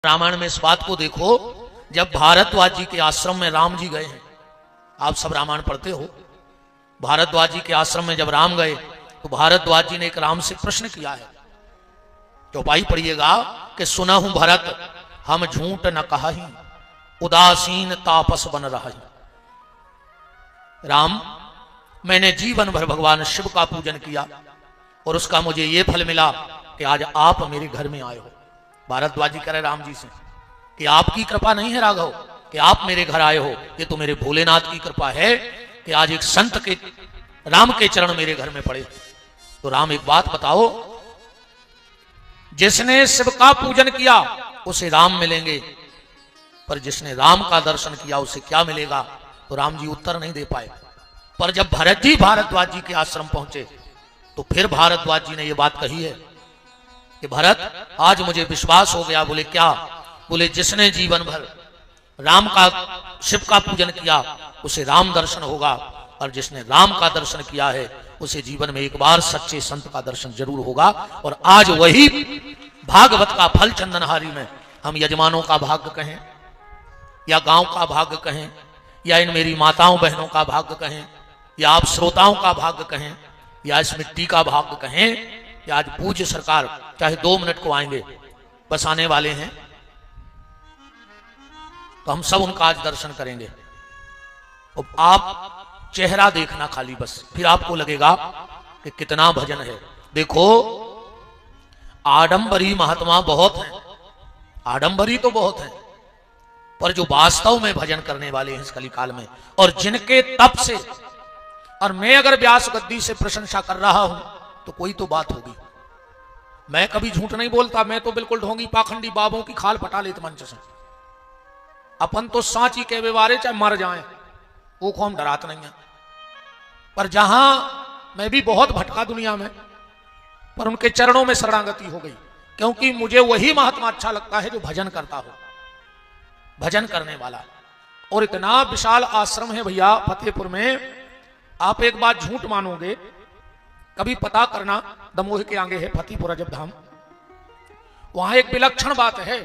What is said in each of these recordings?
रामायण में इस बात को देखो, जब भारद्वाज जी के आश्रम में राम जी गए हैं, आप सब रामायण पढ़ते हो, भारद्वाज जी के आश्रम में जब राम गए तो भारद्वाज जी ने एक राम से प्रश्न किया है। चौपाई पढ़िएगा कि सुनहु भरत हम झूठ न कहाही, उदासीन तापस बन रहा। राम, मैंने जीवन भर भगवान शिव का पूजन किया और उसका मुझे यह फल मिला कि आज आप मेरे घर में आए हो। भारद्वाज जी कह रहे राम जी से कि आपकी कृपा नहीं है राघव कि आप मेरे घर आए हो, ये तो मेरे भोलेनाथ की कृपा है कि आज एक संत के राम के चरण मेरे घर में पड़े। तो राम एक बात बताओ, जिसने शिव का पूजन किया उसे राम मिलेंगे, पर जिसने राम का दर्शन किया उसे क्या मिलेगा? तो राम जी उत्तर नहीं दे पाए। पर जब भरत जी भारद्वाज जी के आश्रम पहुंचे तो फिर भारद्वाज जी ने यह बात कही है कि भरत, आज मुझे विश्वास हो गया। बोले क्या? बोले जिसने जीवन भर राम का शिव का पूजन किया उसे राम दर्शन होगा, और जिसने राम का दर्शन किया है उसे जीवन में एक बार सच्चे संत का दर्शन जरूर होगा। और आज वही भागवत का फल चंदनहारी में हम यजमानों का भाग्य कहें या गांव का भाग्य कहें या इन मेरी माताओं बहनों का भाग्य कहें या आप श्रोताओं का भाग्य कहें या इस मिट्टी का भाग्य कहें कि आज पूज्य सरकार चाहे 2 मिनट को आएंगे, बस आने वाले हैं, तो हम सब उनका आज दर्शन करेंगे। अब आप चेहरा देखना खाली बस, फिर आपको लगेगा कि कितना भजन है। देखो, आडंबरी महात्मा बहुत हैं, आडंबरी तो बहुत हैं, पर जो वास्तव में भजन करने वाले हैं इस कलिकाल में, और जिनके तप से, और मैं अगर व्यास गद्दी से प्रशंसा कर रहा हूं तो कोई तो बात होगी। मैं कभी झूठ नहीं बोलता, मैं तो बिल्कुल ढोंगी पाखंडी बाबों की खाल पटा लेते मंच से। अपन तो सांची के व्यवहारे चाहे मर जाएं, वो को हम डरात नहीं है। पर जहां मैं भी बहुत भटका दुनिया में, पर उनके चरणों में शरणागति हो गई, क्योंकि मुझे वही महात्मा अच्छा लगता है जो भजन करता हो, भजन करने वाला। और इतना विशाल आश्रम है भैया फतेहपुर में, आप एक बात झूठ मानोगे, कभी पता करना, दमोह के आगे है फतेहपुर अजब धाम, वहां एक विलक्षण बात है,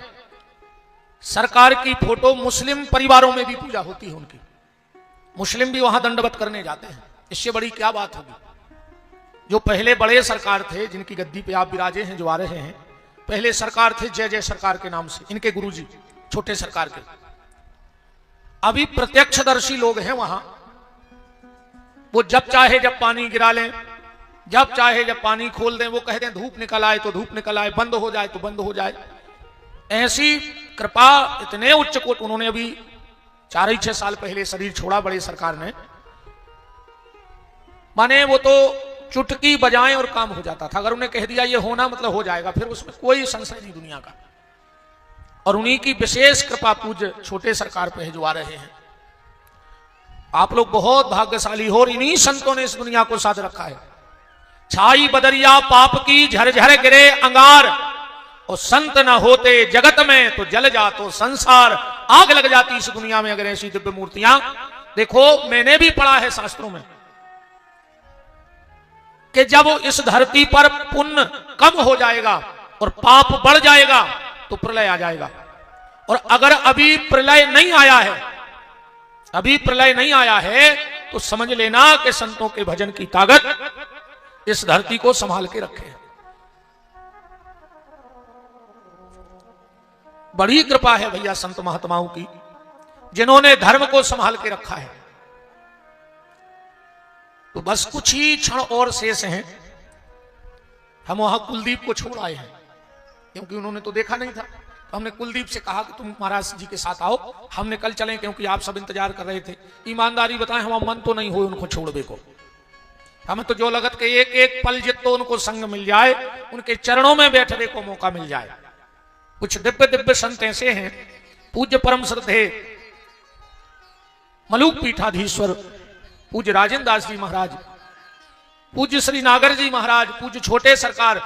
सरकार की फोटो मुस्लिम परिवारों में भी पूजा होती है उनकी, मुस्लिम भी वहां दंडवत करने जाते हैं। इससे बड़ी क्या बात होगी? जो पहले बड़े सरकार थे, जिनकी गद्दी पे आप विराजे हैं, जो आ रहे हैं, पहले सरकार थे जय जय सरकार के नाम से, इनके गुरुजी छोटे सरकार के, अभी प्रत्यक्षदर्शी लोग हैं वहां। वो जब चाहे जब पानी गिरा लें, जब चाहे जब पानी खोल दें, वो कह दें धूप निकल आए तो धूप निकल आए, बंद हो जाए तो बंद हो जाए। ऐसी कृपा, इतने उच्च कोट। उन्होंने अभी 4-6 साल पहले शरीर छोड़ा बड़े सरकार ने, माने वो तो चुटकी बजाएं और काम हो जाता था। अगर उन्हें कह दिया ये होना मतलब हो जाएगा, फिर उसमें कोई संशय नहीं दुनिया का। और उन्हीं की विशेष कृपा पूज्य छोटे सरकार पे है जो आ रहे हैं। आप लोग बहुत भाग्यशाली हो, और इन्हीं संतों ने इस दुनिया को साथ रखा है। छाई बदरिया पाप की झरझर गिरे अंगार, और संत न होते जगत में तो जल जातो संसार। आग लग जाती इस दुनिया में अगर ऐसी दिव्य मूर्तियां। देखो, मैंने भी पढ़ा है शास्त्रों में कि जब इस धरती पर पुण्य कम हो जाएगा और पाप बढ़ जाएगा तो प्रलय आ जाएगा। और अगर अभी प्रलय नहीं आया है, अभी प्रलय नहीं आया है, तो समझ लेना कि संतों के भजन की ताकत इस धरती को संभाल के रखे। बड़ी कृपा है भैया संत महात्माओं की, जिन्होंने धर्म को संभाल के रखा है। तो बस कुछ ही क्षण और शेष हैं, हम वहां कुलदीप को छोड़ आए हैं, क्योंकि उन्होंने तो देखा नहीं था। तो हमने कुलदीप से कहा कि तुम महाराज जी के साथ आओ, हमने कल चलें, क्योंकि आप सब इंतजार कर रहे थे। ईमानदारी बताएं, हम मन तो नहीं हुए उनको छोड़ने को। हमें तो जो लगत के एक एक पल जितो उनको संग मिल जाए, उनके चरणों में बैठने को मौका मिल जाए। कुछ दिव्य दिव्य संत ऐसे हैं, पूज्य परम श्रद्धे मलूक पीठाधीश्वर पूज्य राजेंद्र दास जी महाराज, पूज्य श्री नागर जी महाराज, पूज्य छोटे सरकार,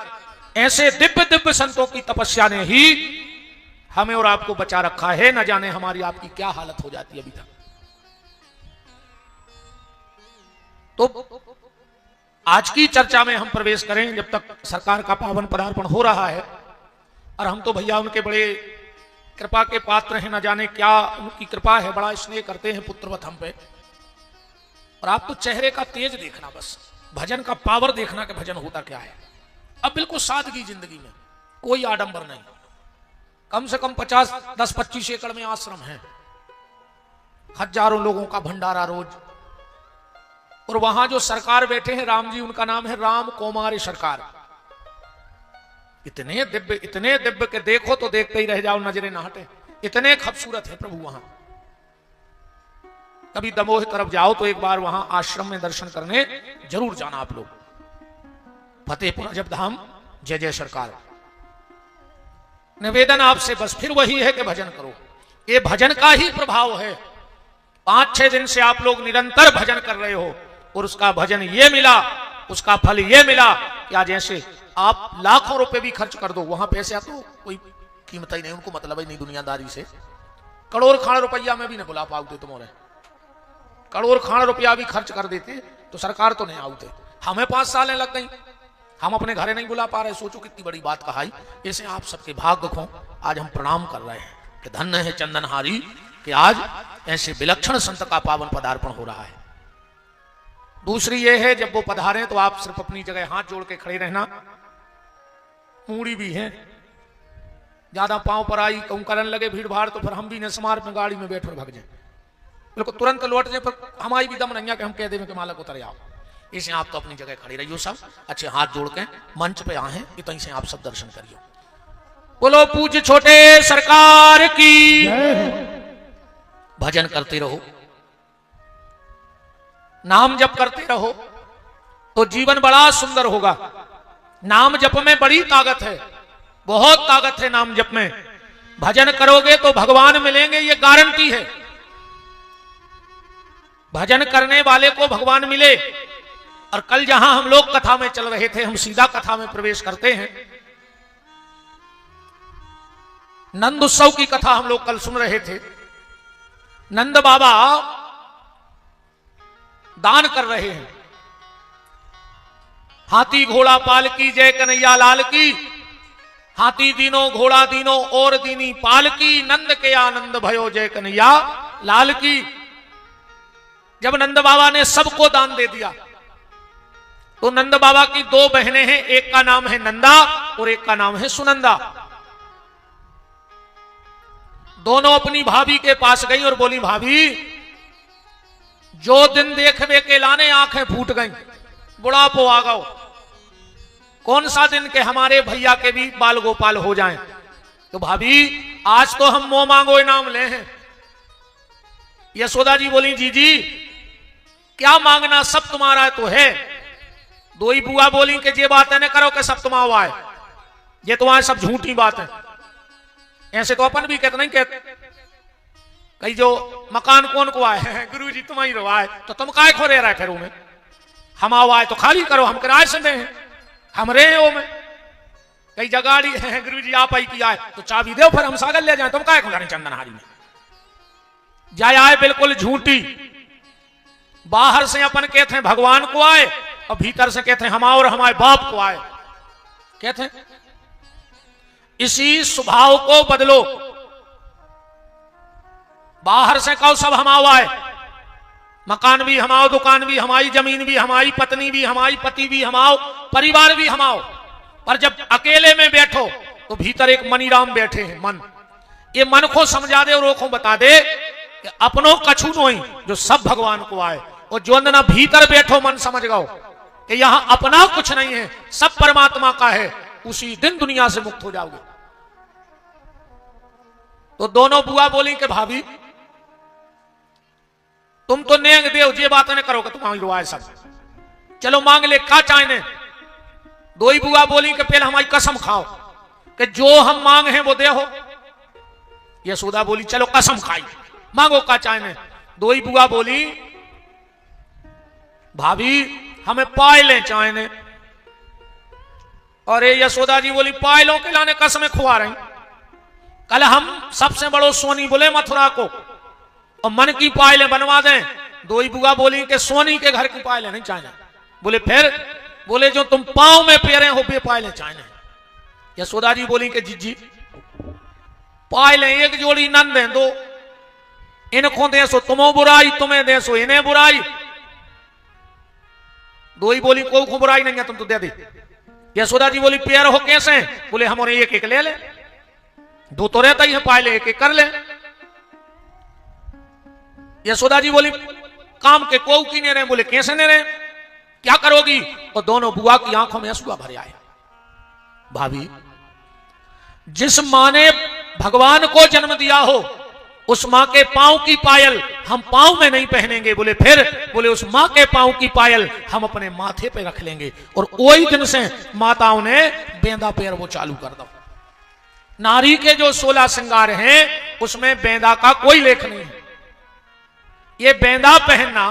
ऐसे दिव्य दिव्य संतों की तपस्या ने ही हमें और आपको बचा रखा है। न जाने हमारी आपकी क्या हालत हो जाती है अभी तक। तो आज की चर्चा में हम प्रवेश करें, जब तक सरकार का पावन पदार्पण हो रहा है। और हम तो भैया उनके बड़े कृपा के पात्र हैं, न जाने क्या उनकी कृपा है, बड़ा स्नेह करते हैं पुत्रवत हम पे। और आप तो चेहरे का तेज देखना, बस भजन का पावर देखना कि भजन होता क्या है। अब बिल्कुल सादगी जिंदगी में, कोई आडंबर नहीं। कम से कम 10-25 एकड़ में आश्रम है, हजारों लोगों का भंडारा रोज। और वहां जो सरकार बैठे हैं राम जी, उनका नाम है राम कुमार सरकार। इतने दिव्य के देखो तो देखते ही रह जाओ, नजरें ना हटे, इतने खूबसूरत है प्रभु वहां। कभी दमोह तरफ जाओ तो एक बार वहां आश्रम में दर्शन करने जरूर जाना आप लोग। फतेहपुर अजब धाम, जय जय सरकार। निवेदन आपसे बस फिर वही है कि भजन करो, ये भजन का ही प्रभाव है। 5-6 दिन से आप लोग निरंतर भजन कर रहे हो और उसका भजन ये मिला, उसका फल ये मिला क्या, जैसे आप लाखों रुपए भी खर्च कर दो, वहां पैसे तो कोई कीमत ही नहीं, उनको मतलब ही नहीं दुनियादारी से। करोड़ खान रुपया में भी नहीं बुला पाओगे तुम्हारे, करोड़ खान रुपया भी खर्च कर देते तो सरकार तो नहीं आउते। हमें 5 सालें लग गई, हम अपने घरे नहीं बुला पा रहे, सोचो कितनी बड़ी बात कहाई। ऐसे आप सबके भाग्य को आज हम प्रणाम कर रहे हैं कि धन्य है चंदनहारी कि आज ऐसे विलक्षण संत का पावन पदार्पण हो रहा है। दूसरी ये है, जब वो पधारे तो आप सिर्फ अपनी जगह हाथ जोड़ के खड़े रहना। मूड़ी भी है, ज्यादा पांव पर आई कहूं करन लगे भीड़ भाड़ तो फिर हम भी न समार में गाड़ी में बैठे भाग जाए, बिल्कुल तुरंत लौट जाए, पर हमारी भी दम नहीं है कि हम कह दें कि मालक उतर आओ। इसे आप तो अपनी जगह खड़ी रहियो, सब अच्छे हाथ जोड़ के मंच पे आए, इतनी से आप सब दर्शन करियो। बोलो पूज्य छोटे सरकार की, भजन करते रहो, नाम जप करते रहो तो जीवन बड़ा सुंदर होगा। नाम जप में बड़ी ताकत है, बहुत ताकत है नाम जप में। भजन करोगे तो भगवान मिलेंगे, ये गारंटी है। भजन करने वाले को भगवान मिले। और कल जहां हम लोग कथा में चल रहे थे, हम सीधा कथा में प्रवेश करते हैं। नंद उत्सव की कथा हम लोग कल सुन रहे थे। नंद बाबा दान कर रहे हैं। हाथी घोड़ा पाल की, जय कन्हैया लाल की। हाथी दीनो घोड़ा दीनो और दीनी पाल की, नंद के आनंद भयो जय कन्हैया लाल की। जब नंद बाबा ने सबको दान दे दिया तो नंद बाबा की 2 बहनें हैं, एक का नाम है नंदा और एक का नाम है सुनंदा। दोनों अपनी भाभी के पास गई और बोली, भाभी जो दिन देखवे के लाने आंखें फूट गई, बुढ़ापो आ गओ, कौन सा दिन के हमारे भैया के भी बाल गोपाल हो जाएं। तो भाभी आज तो हम मुंह मांगो इनाम ले हैं। यशोदा जी बोली, जीजी क्या मांगना, सब तुम्हारा तो है। 2 ही बुआ बोली कि ये बातें न करो कि सब तुम्हारा है, ये तुम्हारे सब झूठी बात है। ऐसे तो अपन भी कहते नहीं कहते, कई जो मकान कौन को आए हैं, गुरु जी तुम्हारी रवा है, तो तुम काय खो रहे फिर में, हम आओ आए तो खाली करो, हम किराए से दे हैं, हम रहे हो में। कई जगाड़ी है, गुरु जी आप आई की आए तो चाबी दो, फिर हम सागर ले जाए, तुम काय खो चंदनहारी में जाए आए। बिल्कुल झूठी। बाहर से अपन कहते हैं भगवान को आए और भीतर से कहते हैं हम और हमारे बाप को आए। कहते हैं इसी स्वभाव को बदलो। बाहर से कहो सब हम आए, मकान भी हमाओ, दुकान भी हमारी, जमीन भी हमारी, पत्नी भी हमारी, पति भी हमाओ, परिवार भी हमाओ। पर जब अकेले में बैठो तो भीतर एक मनीराम बैठे हैं, मन। ये मन को समझा दे और रोको बता दे कि अपनों कछु नहीं, जो सब भगवान को आए। और जो अंदर भीतर बैठो मन समझ गओ कि यहां अपना कुछ नहीं है, सब परमात्मा का है, उसी दिन दुनिया से मुक्त हो जाओगे। तो दोनों बुआ बोली कि भाभी तुम तो नेंग देव, ये बातें न करो कि तुम्हारी रुआए सब, चलो मांग ले का चाहने। 2 ही बुआ बोली कि पहले हमारी कसम खाओ कि जो हम मांग हैं वो दे हो। यशोदा बोली चलो कसम खाई, मांगो का चाहने। 2 ही बुआ बोली भाभी हमें पायलें चाहने। और यशोदा जी बोली पायलों के लाने कसमें खुआ रही। कल हम सबसे बड़ो सोनी बोले मथुरा को और मन की पायलें बनवा दें। 2 ही बुआ बोली कि सोनी के घर की पायलें नहीं चाहिए। बोले फिर? बोले जो तुम पांव में पेरे हो वे पायलें चाहिए। यशोदा जी बोली कि जीजी पाए ले एक जोड़ी नंद है दो, इनको दे सो तुम्हें बुराई, तुम्हें दे सो इन्हें बुराई। दो ही बोली को बुराई नहीं है, तुम तो दे दे। यशोदा जी बोली पैर हो कैसे? बोले हमारे एक एक ले ले, दो तो रहता ही है, पाए ले एक एक कर ले। यशोदा जी बोली काम के को की नहीं रहे? बोले कैसे नहीं रहे, क्या करोगी? और दोनों बुआ की आंखों में आंसू भर आए। भाभी, जिस मां ने भगवान को जन्म दिया हो उस मां के पांव की पायल हम पांव में नहीं पहनेंगे। बोले फिर? बोले उस मां के पांव की पायल हम अपने माथे पे रख लेंगे। और वही दिन से माताओं ने बेंदा पैर वो चालू कर दो। नारी के जो 16 श्रृंगार हैं उसमें बेंदा का कोई लेख नहीं है। ये बेंदा पहनना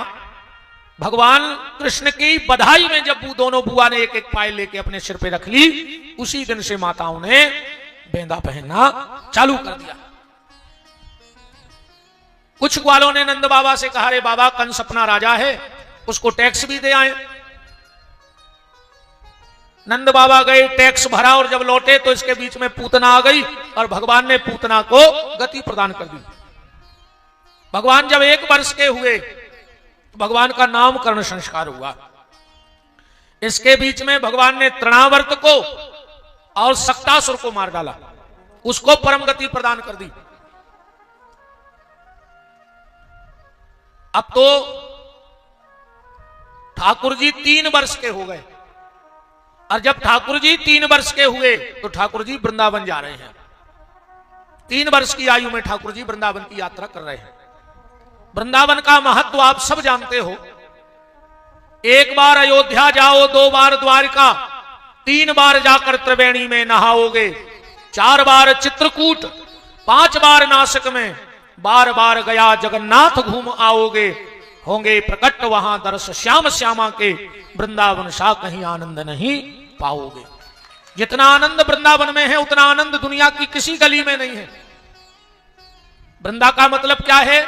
भगवान कृष्ण की बधाई में जब दोनों बुआ ने एक एक पायल लेके अपने सिर पे रख ली, उसी दिन से माताओं ने बेंदा पहनना चालू कर दिया। कुछ ग्वालों ने नंद बाबा से कहा, रे बाबा कंस अपना राजा है, उसको टैक्स भी दे आए। नंद बाबा गए, टैक्स भरा, और जब लौटे तो इसके बीच में पूतना आ गई और भगवान ने पूतना को गति प्रदान कर दी। भगवान जब 1 वर्ष के हुए तो भगवान का नामकरण संस्कार हुआ। इसके बीच में भगवान ने तृणावर्त को और सक्तासुर को मार डाला, उसको परम गति प्रदान कर दी। अब तो ठाकुर जी 3 वर्ष के हो गए, और जब ठाकुर जी 3 वर्ष के हुए तो ठाकुर जी वृंदावन जा रहे हैं। 3 वर्ष की आयु में ठाकुर जी वृंदावन की यात्रा कर रहे हैं। वृंदावन का महत्व आप सब जानते हो। 1 बार अयोध्या जाओ, 2 बार द्वारिका, 3 बार जाकर त्रिवेणी में नहाओगे, 4 बार चित्रकूट, 5 बार नासिक में, बार बार गया जगन्नाथ घूम आओगे, होंगे प्रकट वहां दर्श श्याम श्यामा के, वृंदावन सा कहीं आनंद नहीं पाओगे। जितना आनंद वृंदावन में है उतना आनंद दुनिया की किसी गली में नहीं है। वृंदा का मतलब क्या है?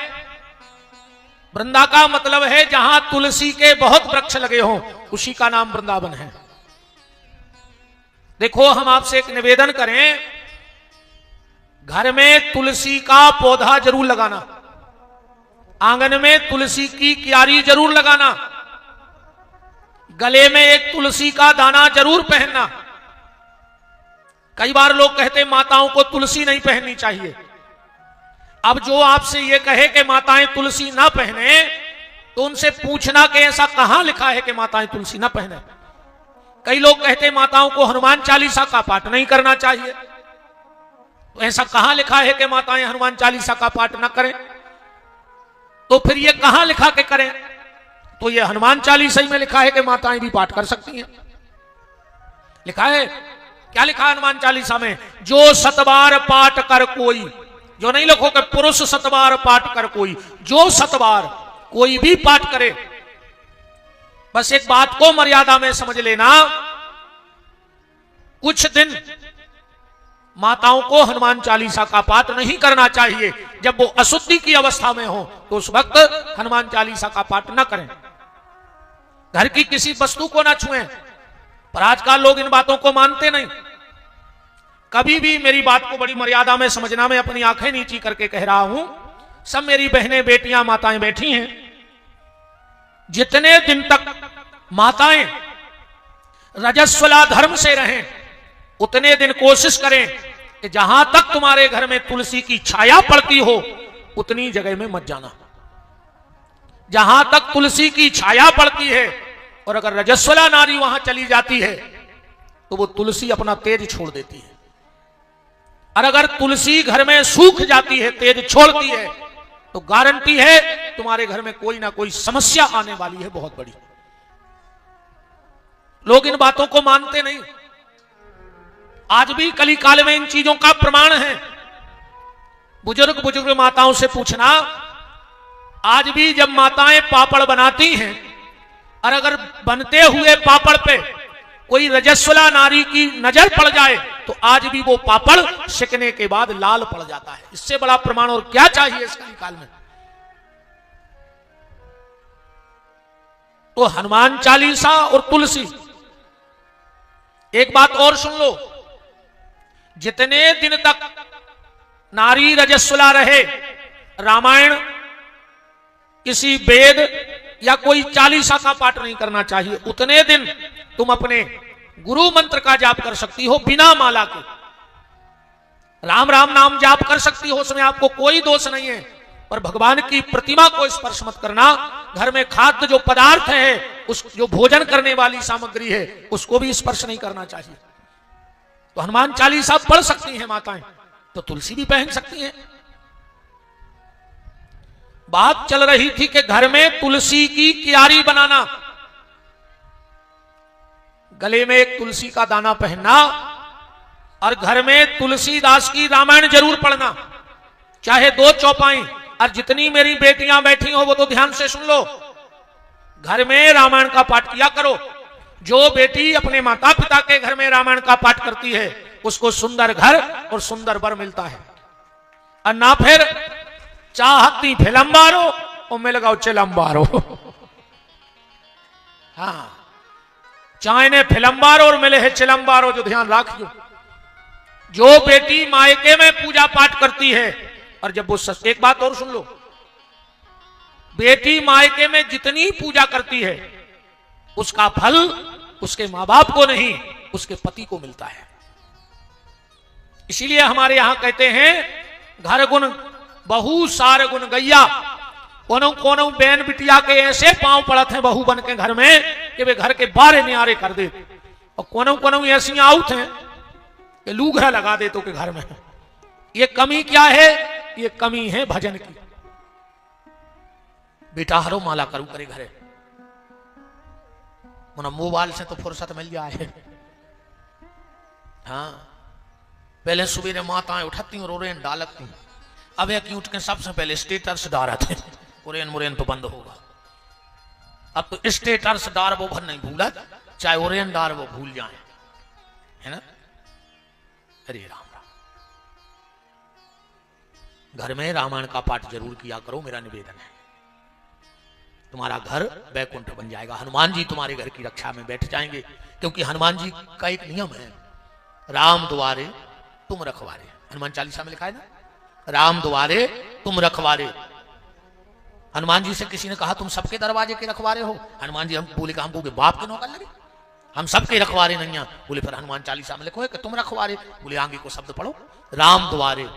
वृंदा का मतलब है जहां तुलसी के बहुत वृक्ष लगे हों, उसी का नाम वृंदावन है। देखो, हम आपसे एक निवेदन करें, घर में तुलसी का पौधा जरूर लगाना, आंगन में तुलसी की क्यारी जरूर लगाना, गले में एक तुलसी का दाना जरूर पहनना। कई बार लोग कहते माताओं को तुलसी नहीं पहननी चाहिए। अब जो आपसे ये कहे कि माताएं तुलसी ना पहने, तो उनसे पूछना कि ऐसा कहां लिखा है कि माताएं तुलसी ना पहने। कई लोग कहते माताओं को हनुमान चालीसा का पाठ नहीं करना चाहिए, तो ऐसा कहां लिखा है कि माताएं हनुमान चालीसा का पाठ ना करें? तो फिर ये कहां लिखा के करें? तो ये हनुमान चालीसा में लिखा है कि माताएं भी पाठ कर सकती हैं। लिखा है, क्या लिखा है हनुमान चालीसा में? जो 7 बार पाठ कर कोई, जो नहीं लिखो कि पुरुष 7 बार पाठ कर कोई, जो 7 बार कोई भी पाठ करे। बस एक बात को मर्यादा में समझ लेना, कुछ दिन माताओं को हनुमान चालीसा का पाठ नहीं करना चाहिए। जब वो अशुद्धि की अवस्था में हो तो उस वक्त हनुमान चालीसा का पाठ न करें। घर की किसी वस्तु को ना छुएं, पर आजकल लोग इन बातों को मानते नहीं। कभी भी मेरी बात को बड़ी मर्यादा में समझना, मैं अपनी आंखें नीची करके कह रहा हूं। सब मेरी बहनें, बेटियां, माताएं बैठी हैं, जितने दिन तक माताएं रजस्वला धर्म से रहें, उतने दिन कोशिश करें कि जहां तक तुम्हारे घर में तुलसी की छाया पड़ती हो उतनी जगह में मत जाना। जहां तक तुलसी की छाया पड़ती है, और अगर रजस्वला नारी वहां चली जाती है तो वो तुलसी अपना तेज छोड़ देती है। और अगर तुलसी घर में सूख जाती है, तेज छोड़ती है, तो गारंटी है तुम्हारे घर में कोई ना कोई समस्या आने वाली है बहुत बड़ी। लोग इन बातों को मानते नहीं। आज भी कली काल में इन चीजों का प्रमाण है। बुजुर्ग माताओं से पूछना, आज भी जब माताएं पापड़ बनाती हैं और अगर बनते हुए पापड़ पे कोई रजस्वला नारी की नजर पड़ जाए तो आज भी वो पापड़ सेकने के बाद लाल पड़ जाता है। इससे बड़ा प्रमाण और क्या चाहिए इस कली काल में? तो हनुमान चालीसा और तुलसी। एक बात और सुन लो, जितने दिन तक नारी रजस्वला रहे, रामायण किसी वेद या कोई चालीसा का पाठ नहीं करना चाहिए। उतने दिन तुम अपने गुरु मंत्र का जाप कर सकती हो बिना माला के। राम राम नाम जाप कर सकती हो, उसमें आपको कोई दोष नहीं है। पर भगवान की प्रतिमा को स्पर्श मत करना। घर में खाद्य जो पदार्थ है, उस जो भोजन करने वाली सामग्री है, उसको भी स्पर्श नहीं करना चाहिए। तो हनुमान चालीसा पढ़ सकती हैं माताएं, तो तुलसी भी पहन सकती हैं। बात चल रही थी कि घर में तुलसी की क्यारी बनाना, गले में एक तुलसी का दाना पहनना और घर में तुलसीदास की रामायण जरूर पढ़ना, चाहे 2 चौपाई। और जितनी मेरी बेटियां बैठी हो वो तो ध्यान से सुन लो, घर में रामायण का पाठ किया करो। जो बेटी अपने माता पिता के घर में रामायण का पाठ करती है, उसको सुंदर घर और सुंदर वर मिलता है। और ना फिर चाहती फिलम्बारो और मैं लगाओ चिलम्बारो। हाँ, चाहे ने फिलम्बारो और मिले है चिलम्बारो, जो ध्यान रखियो। जो बेटी मायके में पूजा पाठ करती है, और जब वो एक बात और सुन लो, बेटी मायके में जितनी पूजा करती है, उसका फल उसके मां बाप को नहीं, उसके पति को मिलता है। इसीलिए हमारे यहां कहते हैं, घर गुण बहू सार गुण गैया। कोनो कोनो बहन बिटिया के ऐसे पांव पड़त हैं बहू बन के घर में कि वे घर के बारे नियारे कर दे। और कोनो कोनो ऐसी आउट हैं कि लूघरा लगा दे तो के घर में। ये कमी क्या है? ये कमी है भजन की। बेटा हरो माला करू करे घरे, मुना मोबाइल से तो फुर्सत मिल जाए। हाँ, पहले सुबह माताएं उठती और ओरेन डालती, अब एक उठ के सबसे पहले स्टेटस डालते। ओरेन मुरेन तो बंद होगा, अब तो स्टेटस डार वो भर नहीं भूला, चाहे ओरेन डार वो भूल जाए, है ना। अरे राम राम, घर में रामायण का पाठ जरूर किया करो, मेरा निवेदन है। तुम्हारा घर वैकुंठ बन जाएगा। हनुमान जी तुम्हारे घर की रक्षा में बैठ जाएंगे, क्योंकि हनुमान जी का एक नियम है, राम द्वारे तुम रखवारे। हनुमान चालीसा में लिखा है ना, राम द्वारे तुम रखवारे। हनुमान जी से किसी ने कहा तुम सबके दरवाजे के रखवारे हो? हनुमान जी हम बोले कि हमको बाप के नौकर लगे, हम सबके रखवारे नहीं हैं। बोले फिर हनुमान चालीसा में लिखो है कि तुम रखवारे। बोले आगे को शब्द पढ़ो, राम द्वारे।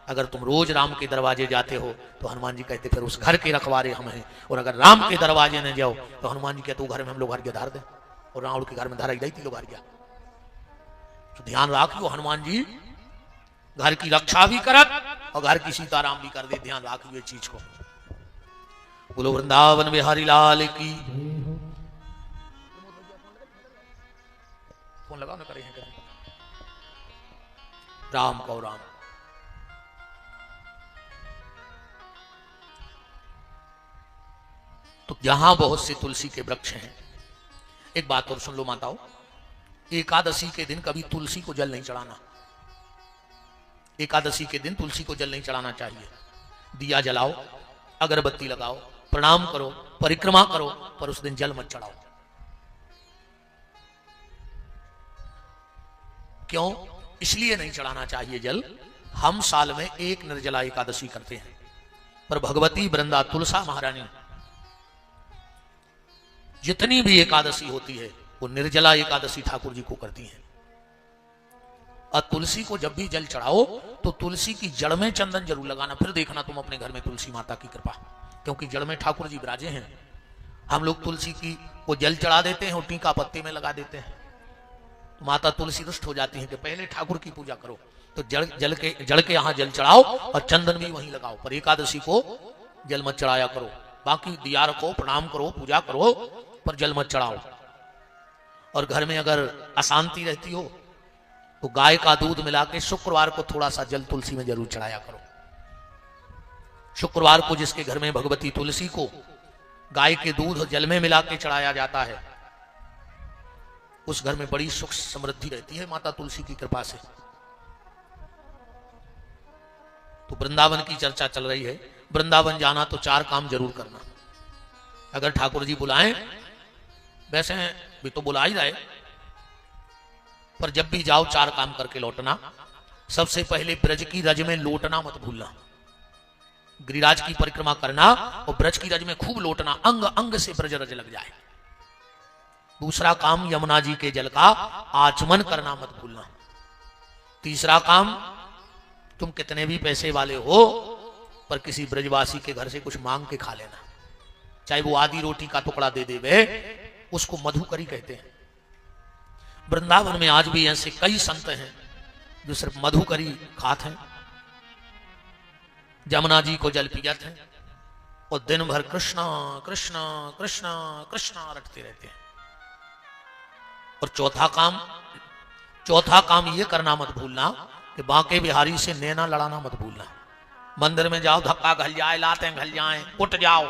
अगर तुम रोज राम के दरवाजे जाते हो तो हनुमान जी कहते फिर उस घर के रखवारे हम हैं। और अगर राम के दरवाजे न जाओ तो हनुमान जी कहते घर में हम लोग हर धार दें, और रावण के घर में धारा गई थी लोग हर गया। तो ध्यान रखियो, हनुमान जी घर की रक्षा भी करत और घर की सीताराम भी कर दे। ध्यान रखियो ये चीज को। बोलो वृंदावन बिहारी लाल की। फोन लगाओ ना, करें राम को राम। तो यहां बहुत से तुलसी के वृक्ष हैं। एक बात और सुन लो माताओं, एकादशी के दिन कभी तुलसी को जल नहीं चढ़ाना। एकादशी के दिन तुलसी को जल नहीं चढ़ाना चाहिए। दिया जलाओ, अगरबत्ती लगाओ, प्रणाम करो, परिक्रमा करो, पर उस दिन जल मत चढ़ाओ। क्यों? इसलिए नहीं चढ़ाना चाहिए जल, हम साल में एक निर्जला एकादशी करते हैं, पर भगवती वृंदा तुलसा महारानी जितनी भी एकादशी होती है वो निर्जला एकादशी ठाकुर जी को करती हैं। और तुलसी को जब भी जल चढ़ाओ तो तुलसी की जड़ में चंदन जरूर लगाना। फिर देखना तुम अपने घर में तुलसी माता की कृपा, क्योंकि जड़ में ठाकुर जी विराजे हैं। हम लोग तुलसी की को जल चढ़ा देते हैं और टीका पत्ते में लगा देते हैं। तो माता तुलसी रुष्ट हो जाती है कि पहले ठाकुर की पूजा करो। तो जड़ के यहाँ जल चढ़ाओ और चंदन भी वहीं लगाओ, पर एकादशी को जल मत चढ़ाया करो। बाकी दिया रखो, प्रणाम करो, पूजा करो, पर जल मत चढ़ाओ। और घर में अगर अशांति रहती हो तो गाय का दूध मिला के शुक्रवार को थोड़ा सा जल तुलसी में जरूर चढ़ाया करो। शुक्रवार को जिसके घर में भगवती तुलसी को गाय के दूध और जल में मिला के चढ़ाया जाता है, उस घर में बड़ी सुख समृद्धि रहती है माता तुलसी की कृपा से। तो वृंदावन की चर्चा चल रही है। वृंदावन जाना तो 4 काम जरूर करना। अगर ठाकुर जी बुलाएं, वैसे भी तो बुला ही रहे, पर जब भी जाओ 4 काम करके लौटना। सबसे पहले ब्रज की रज में लोटना मत भूलना, गिरिराज की परिक्रमा करना और ब्रज की रज में खूब लोटना, अंग अंग से ब्रज रज लग जाए। दूसरा काम यमुना जी के जल का आचमन करना मत भूलना। तीसरा काम, तुम कितने भी पैसे वाले हो पर किसी ब्रजवासी के घर से कुछ मांग के खा लेना, चाहे वो आधी रोटी का टुकड़ा दे देवे, उसको मधुकरी कहते हैं। वृंदावन में आज भी ऐसे कई संत हैं जो सिर्फ मधुकरी खाते हैं, यमुना जी को जल पियत हैं और दिन भर कृष्णा कृष्णा कृष्णा कृष्णा रटते रहते हैं। और चौथा काम ये करना मत भूलना कि बांके बिहारी से नैना लड़ाना मत भूलना। मंदिर में जाओ, धक्का घल जाए, लातें घल जाएं, उठ जाओ,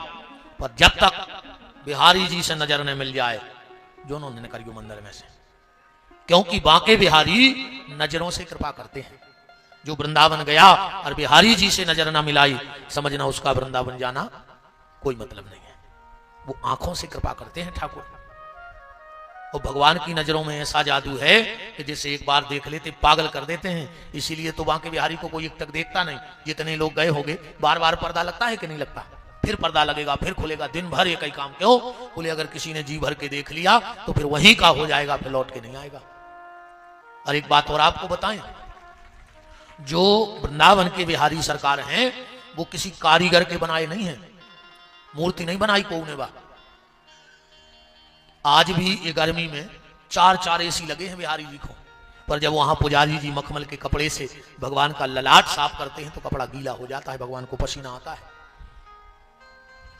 पर जब तक बिहारी जी से नजर न मिल जाए, जो उन्होंने करियो मंदिर में से, क्योंकि बांके बिहारी नजरों से कृपा करते हैं। जो वृंदावन गया और बिहारी जी से नजर ना मिलाई, समझना उसका वृंदावन जाना कोई मतलब नहीं है। वो आंखों से कृपा करते हैं ठाकुर। और भगवान की नजरों में ऐसा जादू है कि जिसे एक बार देख लेते पागल कर देते हैं। इसीलिए तो बांके बिहारी को कोई एक तक देखता नहीं। जितने लोग गए होंगे, बार बार पर्दा लगता है कि नहीं लगता, फिर पर्दा लगेगा, फिर खुलेगा, दिन भर एक ही काम। क्यों बोले, अगर किसी ने जी भर के देख लिया तो फिर वहीं का हो जाएगा, फिर लौट के नहीं आएगा। और एक बात और आपको बताएं, जो वृंदावन के बिहारी सरकार हैं वो किसी कारीगर के बनाए नहीं है, मूर्ति नहीं बनाई को ने बा। आज भी ये गर्मी में 4 एसी लगे हैं बिहारी जी को, पर जब वहां पुजारी जी मखमल के कपड़े से भगवान का ललाट साफ करते हैं तो कपड़ा गीला हो जाता है, भगवान को पसीना आता है।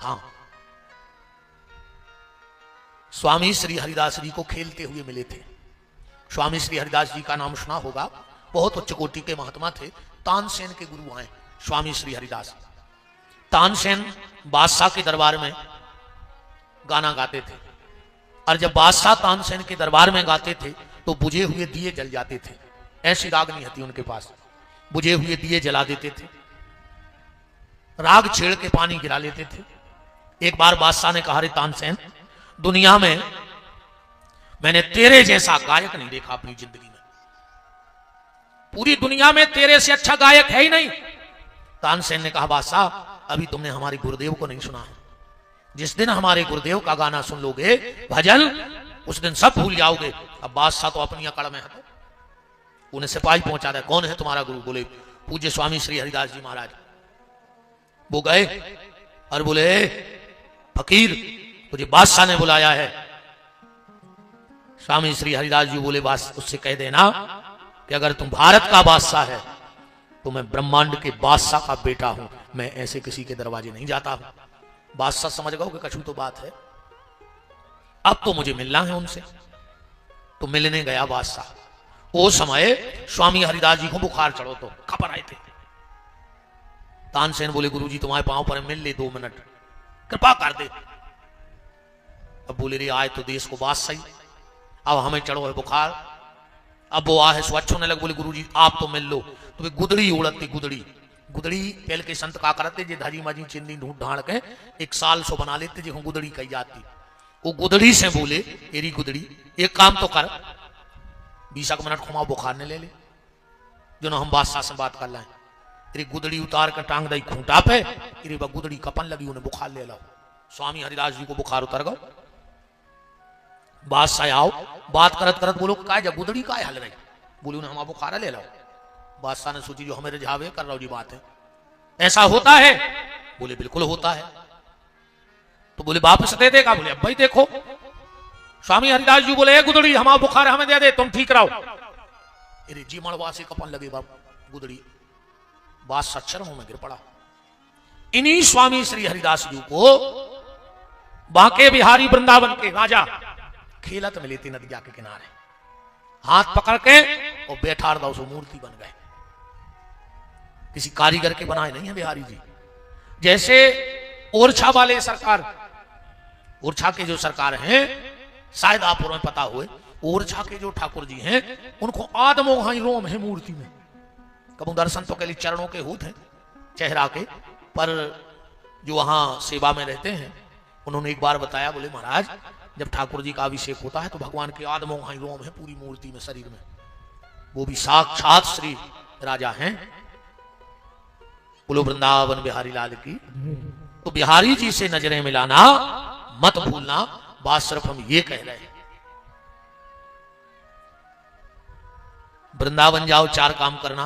हाँ, स्वामी श्री हरिदास जी को खेलते हुए मिले थे। स्वामी श्री हरिदास जी का नाम सुना होगा, बहुत उच्च कोटि के महात्मा थे। तानसेन के गुरु आए स्वामी श्री हरिदास। तानसेन बादशाह के दरबार में गाना गाते थे, और जब बादशाह तानसेन के दरबार में गाते थे तो बुझे हुए दिए जल जाते थे। ऐसी रागनी थी उनके पास, बुझे हुए दिए जला देते थे, राग छेड़ के पानी गिरा लेते थे। एक बार बादशाह ने कहा, रे तानसेन, दुनिया में मैंने तेरे जैसा गायक नहीं देखा अपनी जिंदगी में, पूरी दुनिया में तेरे से अच्छा गायक है ही नहीं। तानसेन ने कहा, बादशाह, अभी तुमने हमारे गुरुदेव को नहीं सुना है। जिस दिन हमारे गुरुदेव का गाना सुन लोगे भजन, उस दिन सब भूल जाओगे। अब बादशाह तो अपनी अकड़ में है, उन्हें सिपाही पहुंचा दे, कौन है तुम्हारा गुरु? बोले पूज्य स्वामी श्री हरिदास जी महाराज। वो गए और बोले, फकीर, मुझे बादशाह ने बुलाया है। स्वामी श्री हरिदास जी बोले, उससे कह देना कि अगर तुम भारत का बादशाह है तो मैं ब्रह्मांड के बादशाह का बेटा हूं, मैं ऐसे किसी के दरवाजे नहीं जाता हूं। बादशाह समझ गए कि कछु तो बात है, अब तो मुझे मिलना है उनसे। तो मिलने गया बादशाह। वो समय स्वामी हरिदास जी को बुखार चढ़ो तो खबर आए थे। तानसेन बोले, गुरुजी तुम्हारे पांव पर मिल ले 2 मिनट, कृपा कर दे। अब बोले, रे आए तो देश को बात सही, अब हमें चढ़ो है बुखार। अब वो आहे स्वच्छ होने लगे। बोले, गुरुजी आप तो मिल लो। तो वे गुदड़ी उड़ती, गुदड़ी पहले के संत का करते जे धाजी माजी चिंदी ढूंढ ढाड़ के 1 साल सो बना लेते जो गुदड़ी कही जाती। वो गुदड़ी से बोले, एरी गुदड़ी एक काम तो कर, 20 मिनट खुमा बुखार ने ले ले, जो ना हम बादशाह से बात कर लाए। तेरी गुदड़ी उतार कर टांग दई खूंटा पे, तेरी गुदड़ी कपन लगी, उन्हें बुखार ले लो। स्वामी हरिदास जी को बुखार उतर गो। बादशाह आओ, बात करत करत बोलो, का जब गुदड़ी का हल रही? बोली, उन्हें हमारा बुखार ले लो। बादशाह ने सोची, जो हमें रिझावे कर रहा जी बात है, ऐसा होता है? बोले, बिल्कुल होता है। तो बोले, वापस दे देगा? बोले, अब भाई देखो। स्वामी हरिदास जी बोले, गुदड़ी हमारा बुखार हमें दे दे, तुम ठीक रहो। अरे जी मड़वा से कपन लगे बाप गुदड़ी। बादशाह चरणों में गिर पड़ा। इन्हीं स्वामी श्री हरिदास जी को बांके बिहारी वृंदावन के राजा खेलत मिले थे नदिया के किनारे, हाथ पकड़ के और बैठा रहा, उसको मूर्ति बन गए। किसी कारीगर के बनाए नहीं है बिहारी जी। जैसे ओरछा वाले सरकार, ओरछा के जो सरकार हैं, शायद आप में पता हुए, ओरछा के जो ठाकुर जी हैं उनको आदमोहाई रोम है मूर्ति में। कबू दर्शन तो के लिए चरणों के होते हैं चेहरा के, पर जो वहां सेवा में रहते हैं उन्होंने एक बार बताया, बोले महाराज जब ठाकुर जी का अभिषेक होता है तो भगवान के आदमोहाई रोम है पूरी मूर्ति में, शरीर में। वो भी साक्षात श्री राजा हैं। बोलो वृंदावन बिहारी लाल की। तो बिहारी जी से नजरें मिलाना मत भूलना, बात सिर्फ हम ये कह रहे हैं। वृंदावन जाओ, चार काम करना,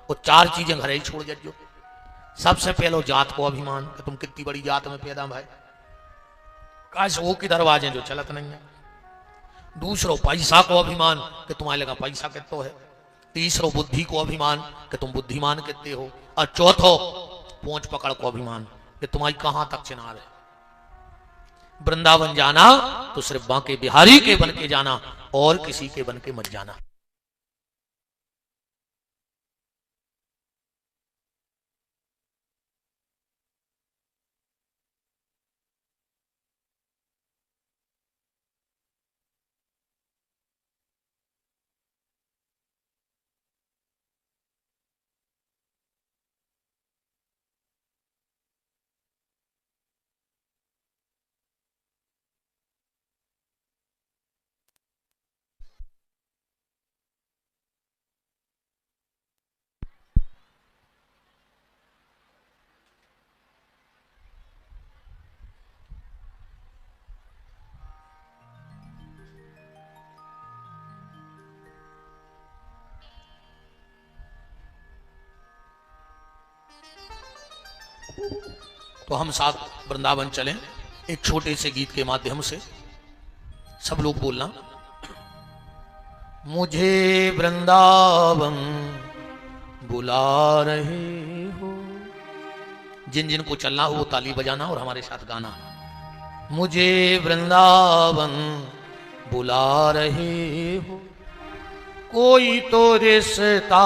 वो चार चीजें घर ही छोड़ जाओ। सबसे पहले जात को अभिमान कि तुम कितनी बड़ी जात में पैदा भाई, कैसे वो की दरवाजे जो चलत नहीं है। दूसरो पैसा को अभिमान कि तुम्हारे लगा पैसा कितो है। तीसरो बुद्धि को अभिमान कि तुम बुद्धिमान कितने हो। और चौथो पोंछ पकड़ को अभिमान कि तुम्हारी कहां तक चिनार है। वृंदावन जाना तो सिर्फ बांके बिहारी के बन के जाना, और किसी के बन के मत जाना। तो हम साथ वृंदावन चलें एक छोटे से गीत के माध्यम से। सब लोग बोलना, मुझे वृंदावन बुला रहे हो। जिन जिन को चलना हो वो ताली बजाना और हमारे साथ गाना। मुझे वृंदावन बुला रहे हो, कोई तो रिश्ता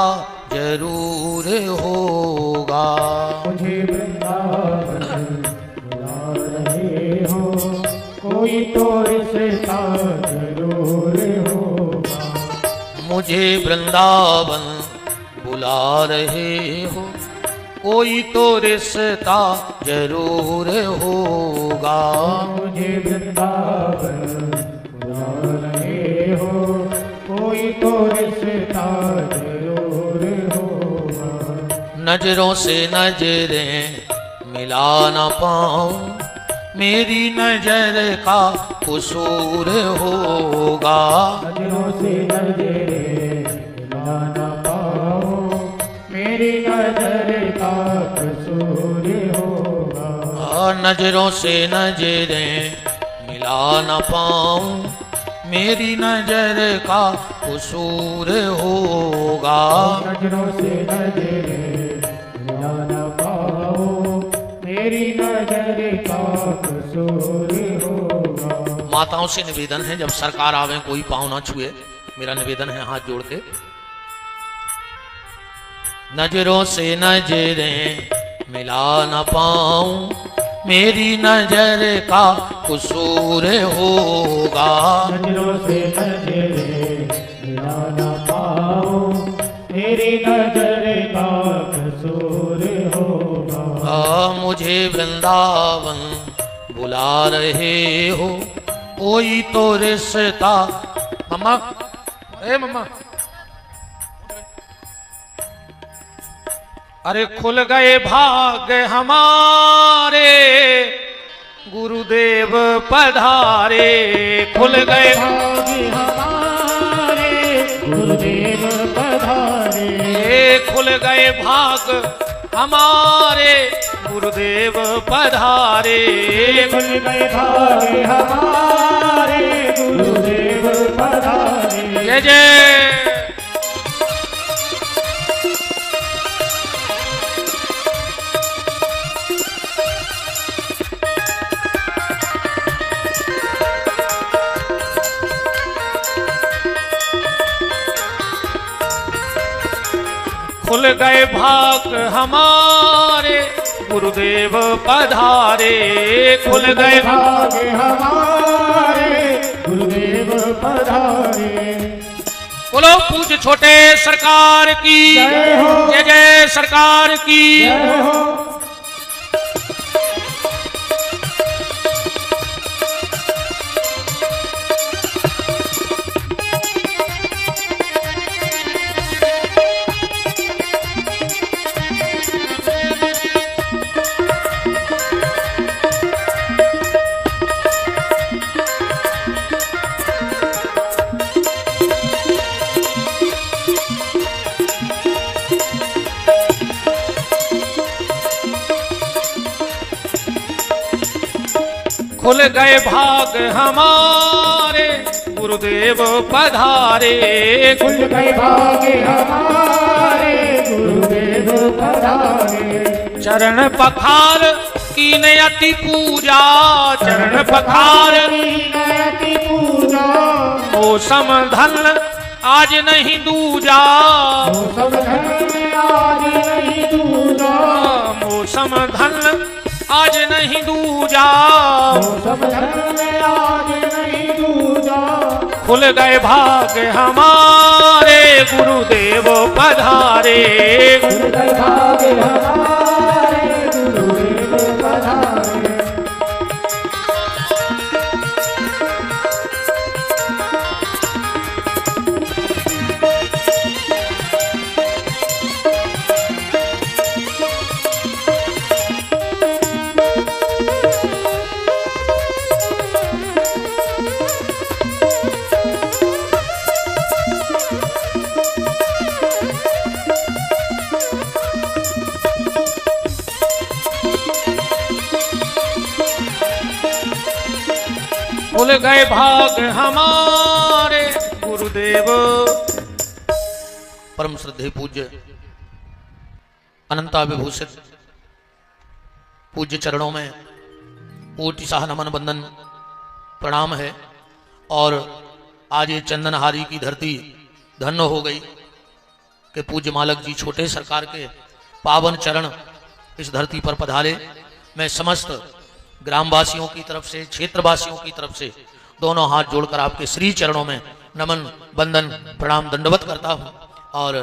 जरूर होगा। मुझे वृंदावन बुला रहे हो, कोई तो रिश्ता जरूर होगा। मुझे वृंदावन बुला रहे हो, कोई तो रिश्ता जरूर होगा। मुझे वृंदावन बुला रहे हो, कोई तो रिश्ता जरूर होगा। नजरों से नजरें मिला न पाऊं, मेरी नजर का कसूर होगा। नजरों से नजरें मिला न पाऊं, मेरी नजर का कसूर होगा। नजरों से नजरें मिला न पाऊं, मेरी नजर का कसूर होगा। नजरों से नजरें मिला न पाऊं, मेरी नजर का कसूर होगा। माताओं से निवेदन है, जब सरकार आवे कोई पाँव ना छुए, मेरा निवेदन है हाथ जोड़ के। नजरों से नजरें मिला न पाऊं, मेरी नजर का कसूर होगा। नजरों से नजरें मिला न पाऊं, मेरी नजर का कसूर होगा। मुझे वृंदावन बुला रहे हो, कोई तो रिश्ता। मम्मा, ए मम्मा, अरे खुल गए भाग हमारे, गुरुदेव पधारे। खुल गए भाग हमारे, गुरुदेव पधारे। खुल गए भाग हमारे, गुरुदेव पधारे। खुल गए भाग हमारे, गुरुदेव पधारे। जय जय। खुल गए भाग हमारे, गुरुदेव पधारे। खुल गए भाग हमारे, गुरुदेव पधारे। बोलो पूज छोटे सरकार की जय हो। जय जय सरकार की। जय हो। खुल गए भाग हमारे गुरुदेव पधारे। खुल गए भाग हमारे गुरुदेव पधारे। चरण पखार कीने अति पूजा, चरण पखार अति पूजा। मौसम धन आज नहीं दूजा, मौसम धन आज नहीं दूजा। मौसम धन आज नहीं दूजा। मौसम धन आज नहीं दूजा। खुल गए भाग हमारे गुरुदेव पधारे। खुल गए भाग हमारे गुरुदेव पधारे। खुल गए भाग हमारे गुरुदेव। परम श्रद्धेय पूज्य अनंता विभूषित पूज्य चरणों में कोटि साह नमन बंदन प्रणाम है। और आज ये चंदनहारी की धरती धन्य हो गई कि पूज्य मालक जी छोटे सरकार के पावन चरण इस धरती पर पधारे। मैं समस्त ग्रामवासियों की तरफ से, क्षेत्रवासियों की तरफ से दोनों हाथ जोड़कर आपके श्री चरणों में नमन बंदन प्रणाम दंडवत करता हूं और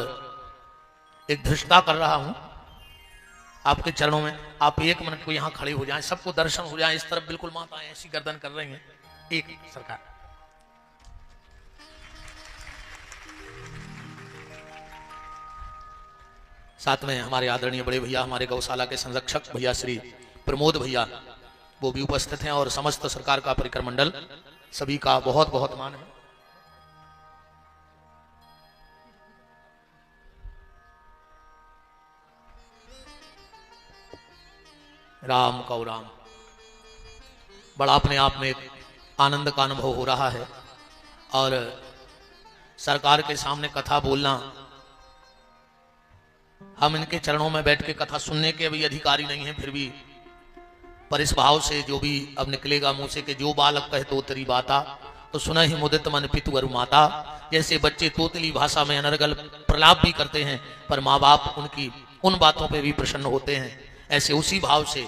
एक धृष्टता कर रहा हूं आपके चरणों में। आप एक मिनट को यहां खड़े हो जाएं, सबको दर्शन हो जाए। इस तरफ बिल्कुल माताएं ऐसी गर्दन कर रही हैं। एक सरकार साथ में हमारे आदरणीय बड़े भैया, हमारे गौशाला के संरक्षक भैया श्री प्रमोद भैया, वो भी उपस्थित हैं। और समस्त सरकार का परिकर मंडल, सभी का बहुत बहुत मान है। राम कौ राम। बड़ा अपने आप में एक आनंद का अनुभव हो रहा है। और सरकार के सामने कथा बोलना, हम इनके चरणों में बैठ के कथा सुनने के अभी अधिकारी नहीं है, फिर भी पर इस भाव से जो भी अब निकलेगा मुंह से कि जो बालक कहे तो तेरी बाता, तो सुना ही मुदित मन पितु अरु माता। जैसे बच्चे तोतली भाषा में अनर्गल प्रलाप भी करते हैं पर माँ बाप उनकी उन बातों पे भी प्रसन्न होते हैं, ऐसे उसी भाव से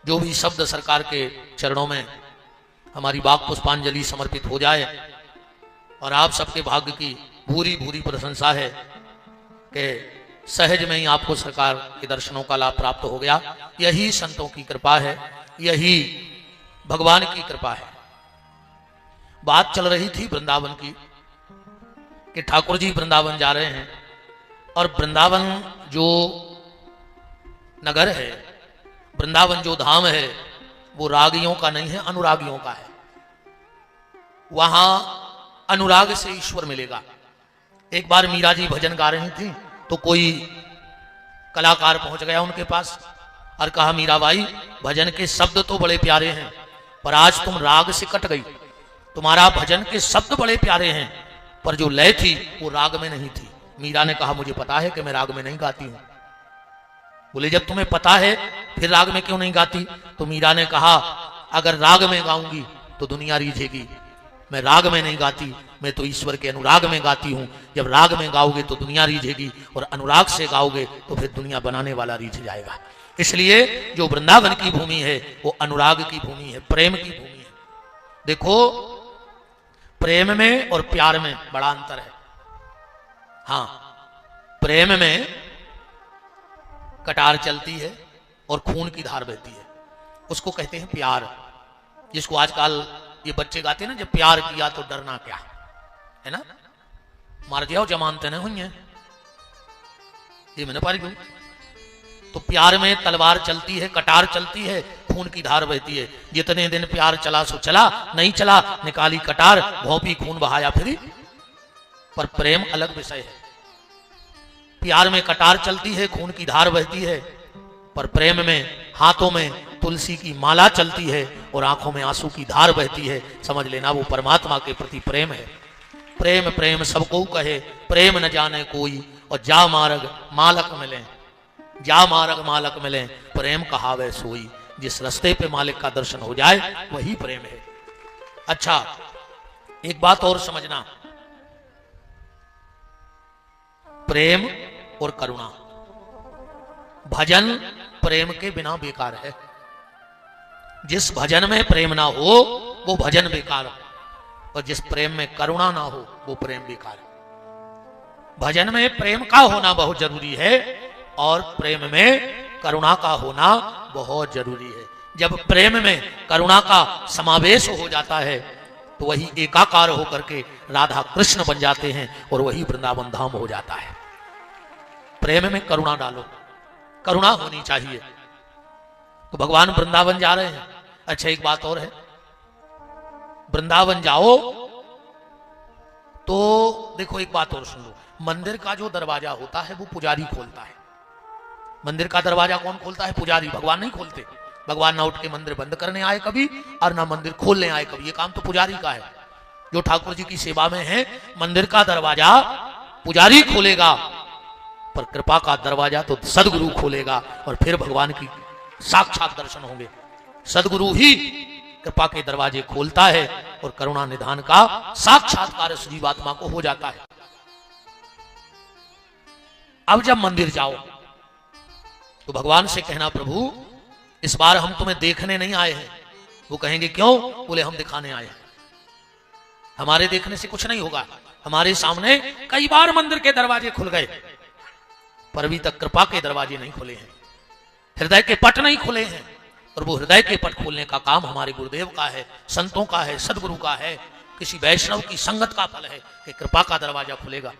जो भी शब्द सरकार के चरणों में हमारी वाक पुष्पांजलि समर्पित हो जाए। और आप सबके भाग्य की भूरी भूरी प्रशंसा है कि सहज में ही आपको सरकार के दर्शनों का लाभ प्राप्त हो गया। यही संतों की कृपा है, यही भगवान की कृपा है। बात चल रही थी वृंदावन की कि ठाकुर जी वृंदावन जा रहे हैं और वृंदावन जो नगर है, वृंदावन जो धाम है, वो रागियों का नहीं है, अनुरागियों का है। वहां अनुराग से ईश्वर मिलेगा। एक बार मीरा जी भजन गा रही थी तो कोई कलाकार पहुंच गया उनके पास और कहा, मीराबाई भजन के शब्द तो बड़े प्यारे हैं पर आज तुम राग से कट गई। तुम्हारा भजन के शब्द बड़े प्यारे हैं पर जो लय थी वो राग में नहीं थी। मीरा ने कहा, मुझे पता है कि मैं राग में नहीं गाती हूं। बोले, जब तुम्हें पता है फिर राग में क्यों नहीं गाती? तो मीरा ने कहा, अगर राग में गाऊंगी तो दुनिया रीझेगी, मैं राग में नहीं गाती, मैं तो ईश्वर के अनुराग में गाती हूं। जब राग में गाओगे तो दुनिया रीझेगी और अनुराग से गाओगे तो फिर दुनिया बनाने वाला रीझ जाएगा। इसलिए जो वृंदावन की भूमि है वो अनुराग की भूमि है, प्रेम की भूमि है। देखो, प्रेम में और प्यार में बड़ा अंतर है। हाँ, प्रेम में कटार चलती है और खून की धार बहती है, उसको कहते हैं प्यार। जिसको आजकल ये बच्चे गाते हैं ना, जब प्यार किया तो डरना क्या, है ना, मार दिया जमानते न हुई है, ये मैंने पारी क्यों। तो प्यार में तलवार चलती है, कटार चलती है, खून की धार बहती है। जितने दिन प्यार चला सो चला, नहीं चला निकाली कटार, भौंपी खून बहाया फिरी। पर प्रेम अलग विषय है। प्यार में कटार चलती है, खून की धार बहती है, पर प्रेम में हाथों में तुलसी की माला चलती है और आंखों में आंसू की धार बहती है, समझ लेना वो परमात्मा के प्रति प्रेम है। प्रेम प्रेम सबको कहे, प्रेम न जाने कोई, और जा मार्ग मालक मिले, जा मार्ग मालक मिले, प्रेम कहावे सोई। जिस रास्ते पे मालिक का दर्शन हो जाए वही प्रेम है। अच्छा, एक बात और समझना, प्रेम और करुणा, भजन प्रेम के बिना बेकार है। जिस भजन में प्रेम ना हो वो भजन बेकार है, और जिस प्रेम में करुणा ना हो वो प्रेम बेकार है। भजन में प्रेम का होना बहुत जरूरी है और प्रेम में करुणा का होना बहुत जरूरी है। जब प्रेम में करुणा का समावेश हो जाता है तो वही एकाकार होकर के राधा कृष्ण बन जाते हैं और वही वृंदावन धाम हो जाता है। प्रेम में करुणा डालो, करुणा होनी चाहिए। तो भगवान वृंदावन जा रहे हैं। अच्छा, एक बात और है, वृंदावन जाओ तो देखो एक बात और सुन लो, मंदिर का जो दरवाजा होता है वो पुजारी खोलता है। मंदिर का दरवाजा कौन खोलता है? पुजारी, भगवान नहीं खोलते। भगवान ना उठ के मंदिर बंद करने आए कभी और ना मंदिर खोलने आए कभी, ये काम तो पुजारी का है। जो ठाकुर जी की सेवा में है, मंदिर का दरवाजा पुजारी खोलेगा, पर कृपा का दरवाजा तो सदगुरु खोलेगा और फिर भगवान की साक्षात दर्शन होंगे। सदगुरु ही कृपा के दरवाजे खोलता है और करुणा निधान का साक्षात्कार उस जीवात्मा को हो जाता है। अब जब मंदिर जाओ तो भगवान से कहना, प्रभु इस बार हम तुम्हें देखने नहीं आए हैं। वो कहेंगे क्यों? बोले हम दिखाने आए हैं, हमारे देखने से कुछ नहीं होगा। हमारे सामने कई बार मंदिर के दरवाजे खुल गए पर अभी तक कृपा के दरवाजे नहीं खुले हैं, हृदय के पट नहीं खुले हैं। और वो हृदय के पट खोलने का काम हमारे गुरुदेव का है, संतों का है, सदगुरु का है, किसी वैष्णव की संगत का फल है कि कृपा का दरवाजा खुलेगा।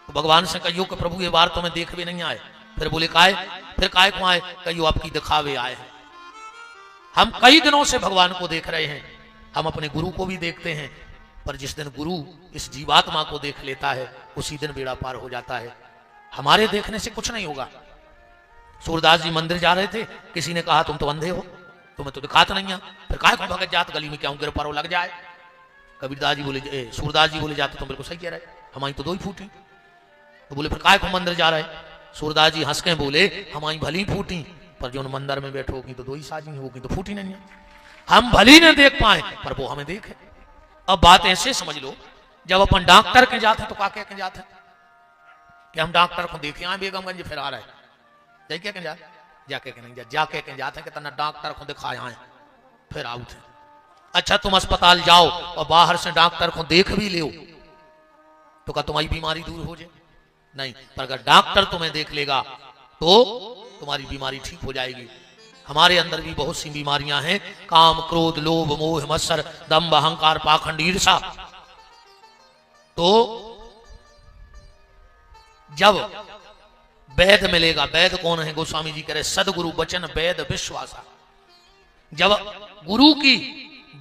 तो भगवान से कहियो कि प्रभु ये बार तुम्हें देख भी नहीं आए। फिर बोले काहे? फिर काहे को आए? कहियो आपकी दिखावे आए हैं। हम कई दिनों से भगवान को देख रहे हैं, हम अपने गुरु को भी देखते हैं, पर जिस दिन गुरु इस जीवात्मा को देख लेता है उसी दिन बेड़ा पार हो जाता है। हमारे देखने से कुछ नहीं होगा। सूरदास जी मंदिर जा रहे थे, किसी ने कहा तुम तो अंधे हो, तुम्हें तो दिखाता नहीं है, फिर काहे को भगत जात गली में क्या गिर पारो लग जाए। कबीरदास जी बोले, सूरदास जी बोले जाते तुम बिल्कुल सही कह रहे, हमारी तो दो ही फूटी। तो बोले फिर काहे को मंदिर जा रहे? सूरदास जी हंस के बोले, हमारी भली फूटी पर जो मंदिर में बैठो होगी तो दो ही साजी होगी, तो फूटी नहीं है। हम भली न देख पाए पर वो हमें देखे। अब बात ऐसे समझ लो, जब अपन डॉक्टर के जाते तो क्या कह के जाते कि हम डॉक्टर को देखे आए बेगमगंज, फिर आ रहे जाके के जाके के नहीं जाके के जाते कि तना डॉक्टर को दिखाए आए फिर आउ थे। अच्छा, तुम अस्पताल जाओ और बाहर से डॉक्टर को देख भी ले तो क्या तुम्हारी बीमारी दूर हो जाए? नहीं, पर अगर डॉक्टर तुम्हें देख लेगा तो तुम्हारी बीमारी ठीक हो जाएगी। हमारे अंदर भी बहुत सी बीमारियां हैं, काम क्रोध लोभ मोह मत्सर दंभ अहंकार पाखंड ईर्षा। तो जब वेद मिलेगा, वेद कौन है? गोस्वामी जी कह रहे सदगुरु वचन वेद विश्वासा। जब गुरु की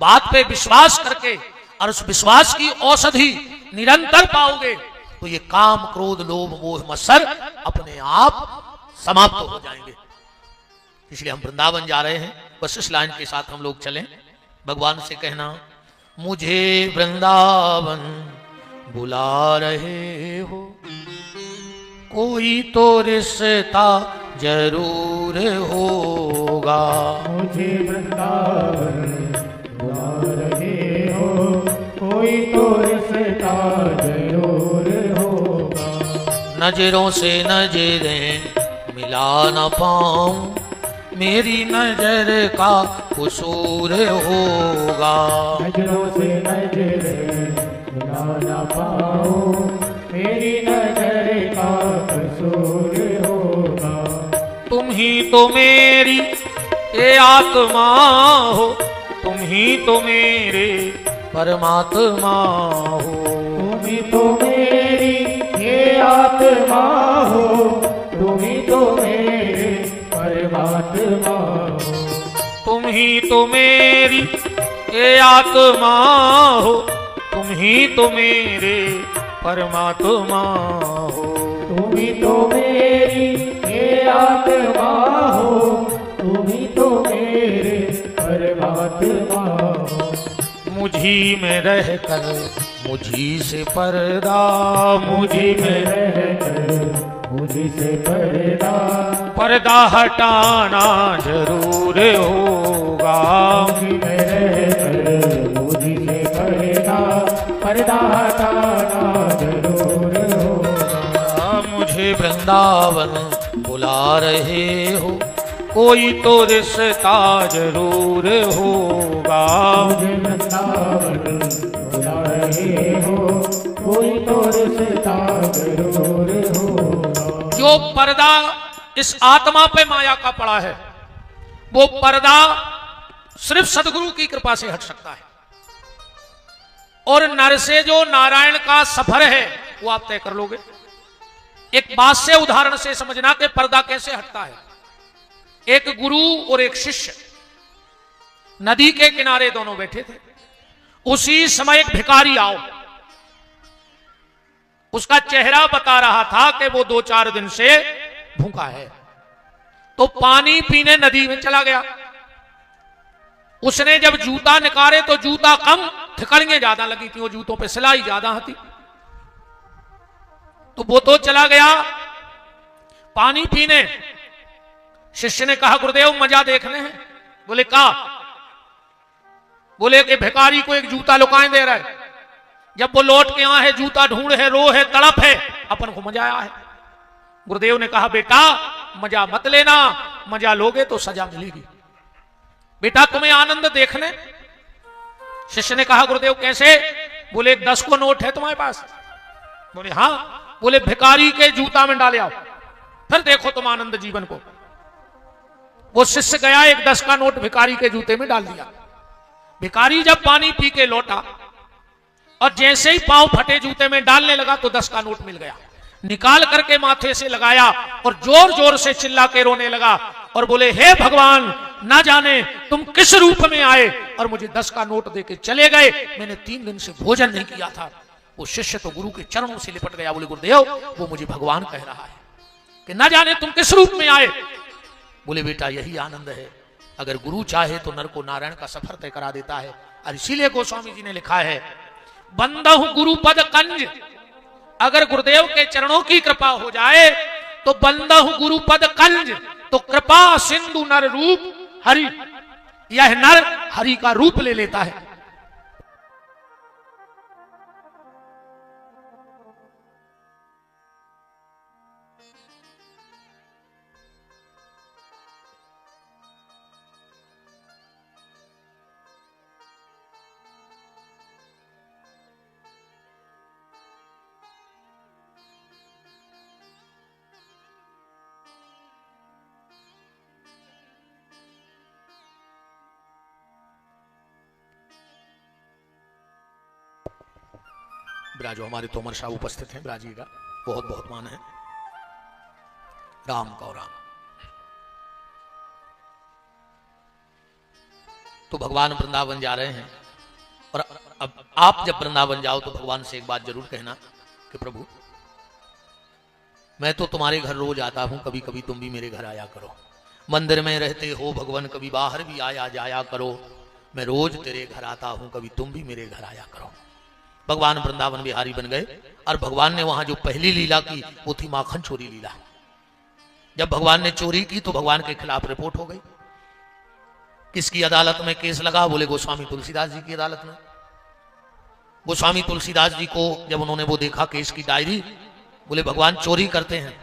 बात पे विश्वास करके और उस विश्वास की औषधि निरंतर पाओगे तो ये काम क्रोध लोभ मोह मत्सर अपने आप समाप्त हो जाएंगे। इसलिए हम वृंदावन जा रहे हैं, बस इस लाइन के साथ हम लोग चलें। भगवान से कहना, मुझे वृंदावन बुला रहे हो, कोई तो रिश्ता जरूर होगा। मुझे वृंदावन बुला रहे हो, कोई तो रिश्ता जरूर होगा। नजरों से नजरें मिला न पाऊं, मेरी नजर का कसूर होगा। नजरों से नजरें मिला न पाऊं, मेरी नजर का कसूर होगा। तुम ही तो मेरी ये आत्मा हो, तुम ही तो मेरे परमात्मा हो। तुम ही तो मेरी ये आत्मा हो, तुम ही तो मेरे परमात्मा हो। तुम ही तो मेरी ये आत्मा हो, तुम ही तो मेरे परमात्मा हो। तुम ही तो मेरी ये आत्मा हो, मुझी में रह कर मुझी से पर्दा, मुझी में रहकर मुझी से पर्दा, पर्दा हटाना जरूर होगा। मुझी में रहकर मुझी से पर्दा, पर्दा हटाना जरूर होगा। मुझे वृंदावन बुला रहे हो, कोई तो रिश्ता जरूर होगा। मुझे वृंदावन बुला रहे हो, कोई तो रिश्ता जरूर होगा। जो पर्दा इस आत्मा पे माया का पड़ा है, वो पर्दा सिर्फ सदगुरु की कृपा से हट सकता है। और नर से जो नारायण का सफर है वो आप तय कर लोगे। एक बात से उदाहरण से समझना कि पर्दा कैसे हटता है। एक गुरु और एक शिष्य नदी के किनारे दोनों बैठे थे। उसी समय एक भिखारी आओ, उसका चेहरा बता रहा था कि वो 2-4 दिन से भूखा है। तो पानी पीने नदी में चला गया। उसने जब जूता निकाले तो जूता कम, ठिकड़ियां ज्यादा लगी थी, वो जूतों पे सिलाई ज्यादा थी। तो वो तो चला गया पानी पीने। शिष्य ने कहा गुरुदेव मजा देखने हैं। बोले का? बोले कि भिखारी को एक जूता लुकाए दे रहा है। जब वो लौट के आए है, जूता ढूंढ है, रो है, तड़प है, अपन को मजा आया है। गुरुदेव ने कहा बेटा मजा मत लेना, मजा लोगे तो सजा मिलेगी। बेटा तुम्हें आनंद देखने। शिष्य ने कहा गुरुदेव कैसे? बोले 10 को नोट है तुम्हारे पास? बोले हाँ। बोले भिखारी के जूता में डाले आओ, फिर देखो तुम आनंद जीवन को। वो शिष्य गया, एक 10 का नोट भिखारी के जूते में डाल दिया। भिखारी जब पानी पी के लौटा और जैसे ही पांव फटे जूते में डालने लगा तो 10 का नोट मिल गया। निकाल करके माथे से लगाया और जोर जोर से चिल्ला के रोने लगा और बोले हे भगवान, ना जाने तुम किस रूप में आए और मुझे 10 का नोट देके चले गए। मैंने 3 दिन से भोजन नहीं किया था। वो शिष्य तो गुरु के चरणों से लिपट गया। बोले गुरुदेव वो मुझे भगवान कह रहा है कि ना जाने तुम किस रूप में आए। बोले बेटा यही आनंद है। अगर गुरु चाहे तो नर को नारायण का सफर तय करा देता है। और इसीलिए गोस्वामी जी ने लिखा है बंदहु गुरु पद कंज। अगर गुरुदेव के चरणों की कृपा हो जाए तो बंदहु गुरु पद कंज, तो कृपा सिंधु नर रूप हरि। यह नर हरि का रूप ले लेता है। ब्राजो हमारे तोमर शाह उपस्थित हैं, ब्राजिएगा, बहुत बहुत मान है। राम कौ राम। तो भगवान वृंदावन जा रहे हैं और अब आप जब वृंदावन जाओ तो भगवान से एक बात जरूर कहना कि प्रभु मैं तो तुम्हारे घर रोज आता हूं, कभी कभी तुम भी मेरे घर आया करो। मंदिर में रहते हो भगवान, कभी बाहर भी आया जाया करो। मैं रोज तेरे घर आता हूं, कभी तुम भी मेरे घर आया करो। भगवान वृंदावन बिहारी बन गए और भगवान ने वहां जो पहली लीला की वो थी माखन चोरी लीला। जब भगवान ने चोरी की तो भगवान के खिलाफ रिपोर्ट हो गई। किसकी अदालत में केस लगा? बोले गोस्वामी तुलसीदास जी की अदालत में। गोस्वामी तुलसीदास जी को जब उन्होंने वो देखा केस की डायरी, बोले भगवान चोरी करते हैं।